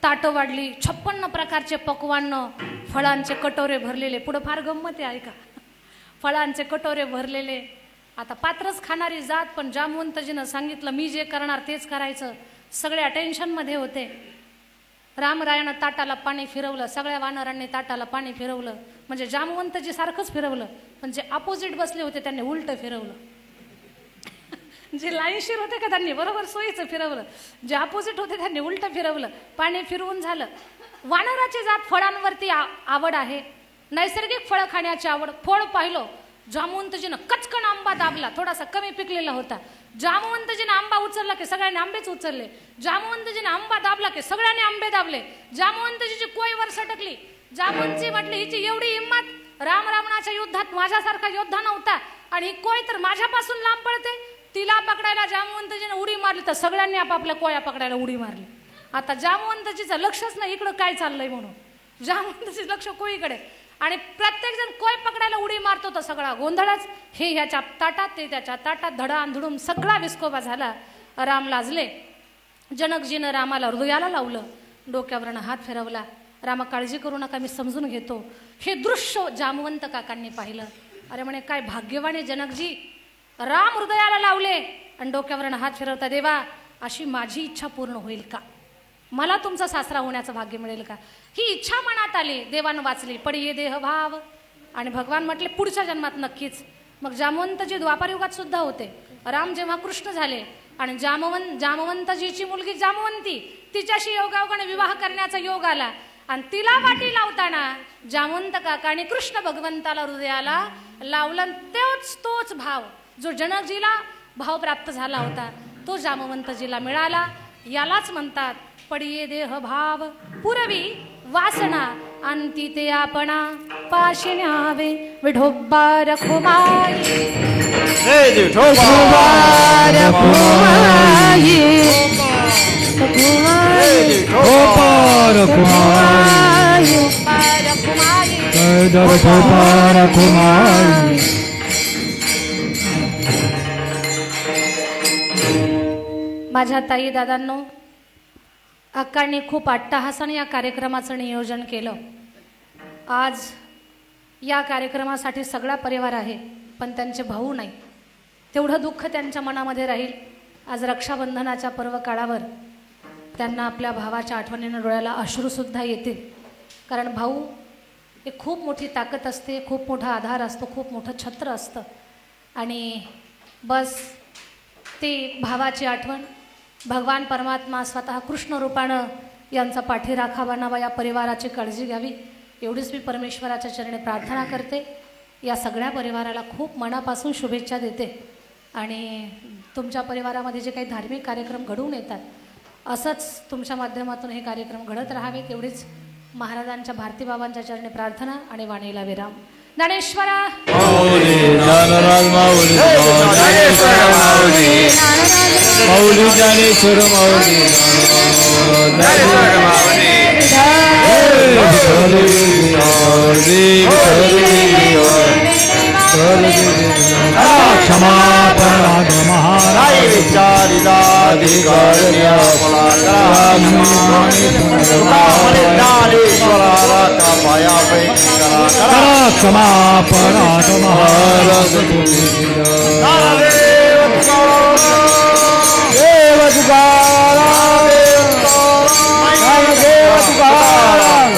ताटं वाढली, 56 प्रकारचे पक्वान्न, फळांचे कटोरे भरलेले. पुढं फार गंमत आहे ऐका. फळांचे कटोरे भरलेले. आता पात्रच खाणारी जात, पण जामवंतजीनं सांगितलं मी जे करणार तेच करायचं. सगळ्या टेन्शनमध्ये होते. रामरायानं ताटाला पाणी फिरवलं, सगळ्या वानरांनी ताटाला पाणी फिरवलं. म्हणजे जामवंतजी सारखंच फिरवलं, पण जे अपोजिट बसले होते त्यांनी उलट फिरवलं. जे लाईनशीर होते का त्यांनी बरोबर सोयीचं फिरवलं, जे अपोजिट होते त्यांनी उलट फिरवलं. पाणी फिरवून झालं. वानराची जात फळांवरती आवड आहे, नैसर्गिक फळं खाण्याची आवड. फळ पाहिलं, जामवंतजीनं कचकन आंबा दाबला, थोडासा कमी पिकलेला होता. जामवंतजीनं आंबा उचलला की सगळ्यांनी आंबेच उचलले. जामवंतजीनं आंबा दाबला की सगळ्यांनी आंबे दाबले. जामवंतजीची कोय वर सटकली. जामवंतजी म्हटली हिची एवढी हिंमत, राम रावणाच्या युद्धात माझ्यासारखा योद्धा नव्हता आणि ही कोय तर माझ्यापासून लांब पडते. तिला पकडायला जामवंतजीनं उडी मारली तर सगळ्यांनी आपापल्या कोया पकडायला उडी मारली. आता जामवंतजीचं लक्षच नाही इकडं काय चाललंय म्हणून. जामवंतजीचं लक्ष कोयीकडे आणि प्रत्येक जण कोय पकडायला उडी मारतो तर सगळा गोंधळच. हे ह्याच्या ताटात ते त्याच्या ताटात, धडांधुडूम सगळा विस्कोबा झाला. राम लाजले. जनकजीनं रामाला हृदयाला लावलं, डोक्यावरनं हात फिरवला. रामा काळजी करू नका, मी समजून घेतो. हे दृश्य जामवंत काकांनी पाहिलं. अरे म्हणे काय भाग्यवान जनकजी, राम हृदयाला लावले आणि डोक्यावरनं हात फिरवता. देवा अशी माझी इच्छा पूर्ण होईल का? मला तुमचा सासरा होण्याचं भाग्य मिळेल का? ही इच्छा मनात आली. देवानं वाचली, पडिये देह भाव. आणि भगवान म्हटले पुढच्या जन्मात नक्कीच. मग जामवंतजी द्वापारयुगात सुद्धा होते. राम जेव्हा कृष्ण झाले आणि जामवंतजीची मुलगी जामवंती, तिच्याशी योगायोगाने विवाह करण्याचा योग आला आणि तिला वाटी लावताना जामवंत काकाने कृष्ण भगवंताला हृदयाला लावलं. तोच भाव जो जनकजीला भाव प्राप्त झाला होता तो जामवंतजीला मिळाला. यालाच म्हणतात पडिये देह भाव पुरवी वासना अंती ते आपणा पाशी न्यावे. विठोबा रखुमाई विठोबा रखुमाई माझ्या ताई दादांनो, अक्कांनी खूप अट्टहासाने या कार्यक्रमाचं नियोजन केलं. आज या कार्यक्रमासाठी सगळा परिवार आहे, पण त्यांचे भाऊ नाही. तेवढं दुःख त्यांच्या मनामध्ये राहील. आज रक्षाबंधनाच्या पर्व काळावर त्यांना आपल्या भावाच्या आठवणीनं डोळ्याला अश्रूसुद्धा येतील. कारण भाऊ एक खूप मोठी ताकद असते, खूप मोठा आधार असतो, खूप मोठं छत्र असतं. आणि बस ती भावाची आठवण, भगवान परमात्मा स्वतः कृष्ण रूपानं यांचा पाठीराखा बनावा, या परिवाराची काळजी घ्यावी, एवढीच मी परमेश्वराच्या चरणी प्रार्थना करते. या सगळ्या परिवाराला खूप मनापासून शुभेच्छा देते. आणि तुमच्या परिवारामध्ये जे काही धार्मिक कार्यक्रम घडवून येतात, असंच तुमच्या माध्यमातून हे कार्यक्रम घडत राहावेत, एवढीच महाराजांच्या भारतीबाबांच्या चरणी प्रार्थना. आणि वाणीला विराम. ज्ञानेश्वरा माऊली ज्ञानेश्वर माऊली क्षमापराध महाराज क्षमापराध महाराज देव तुकाराम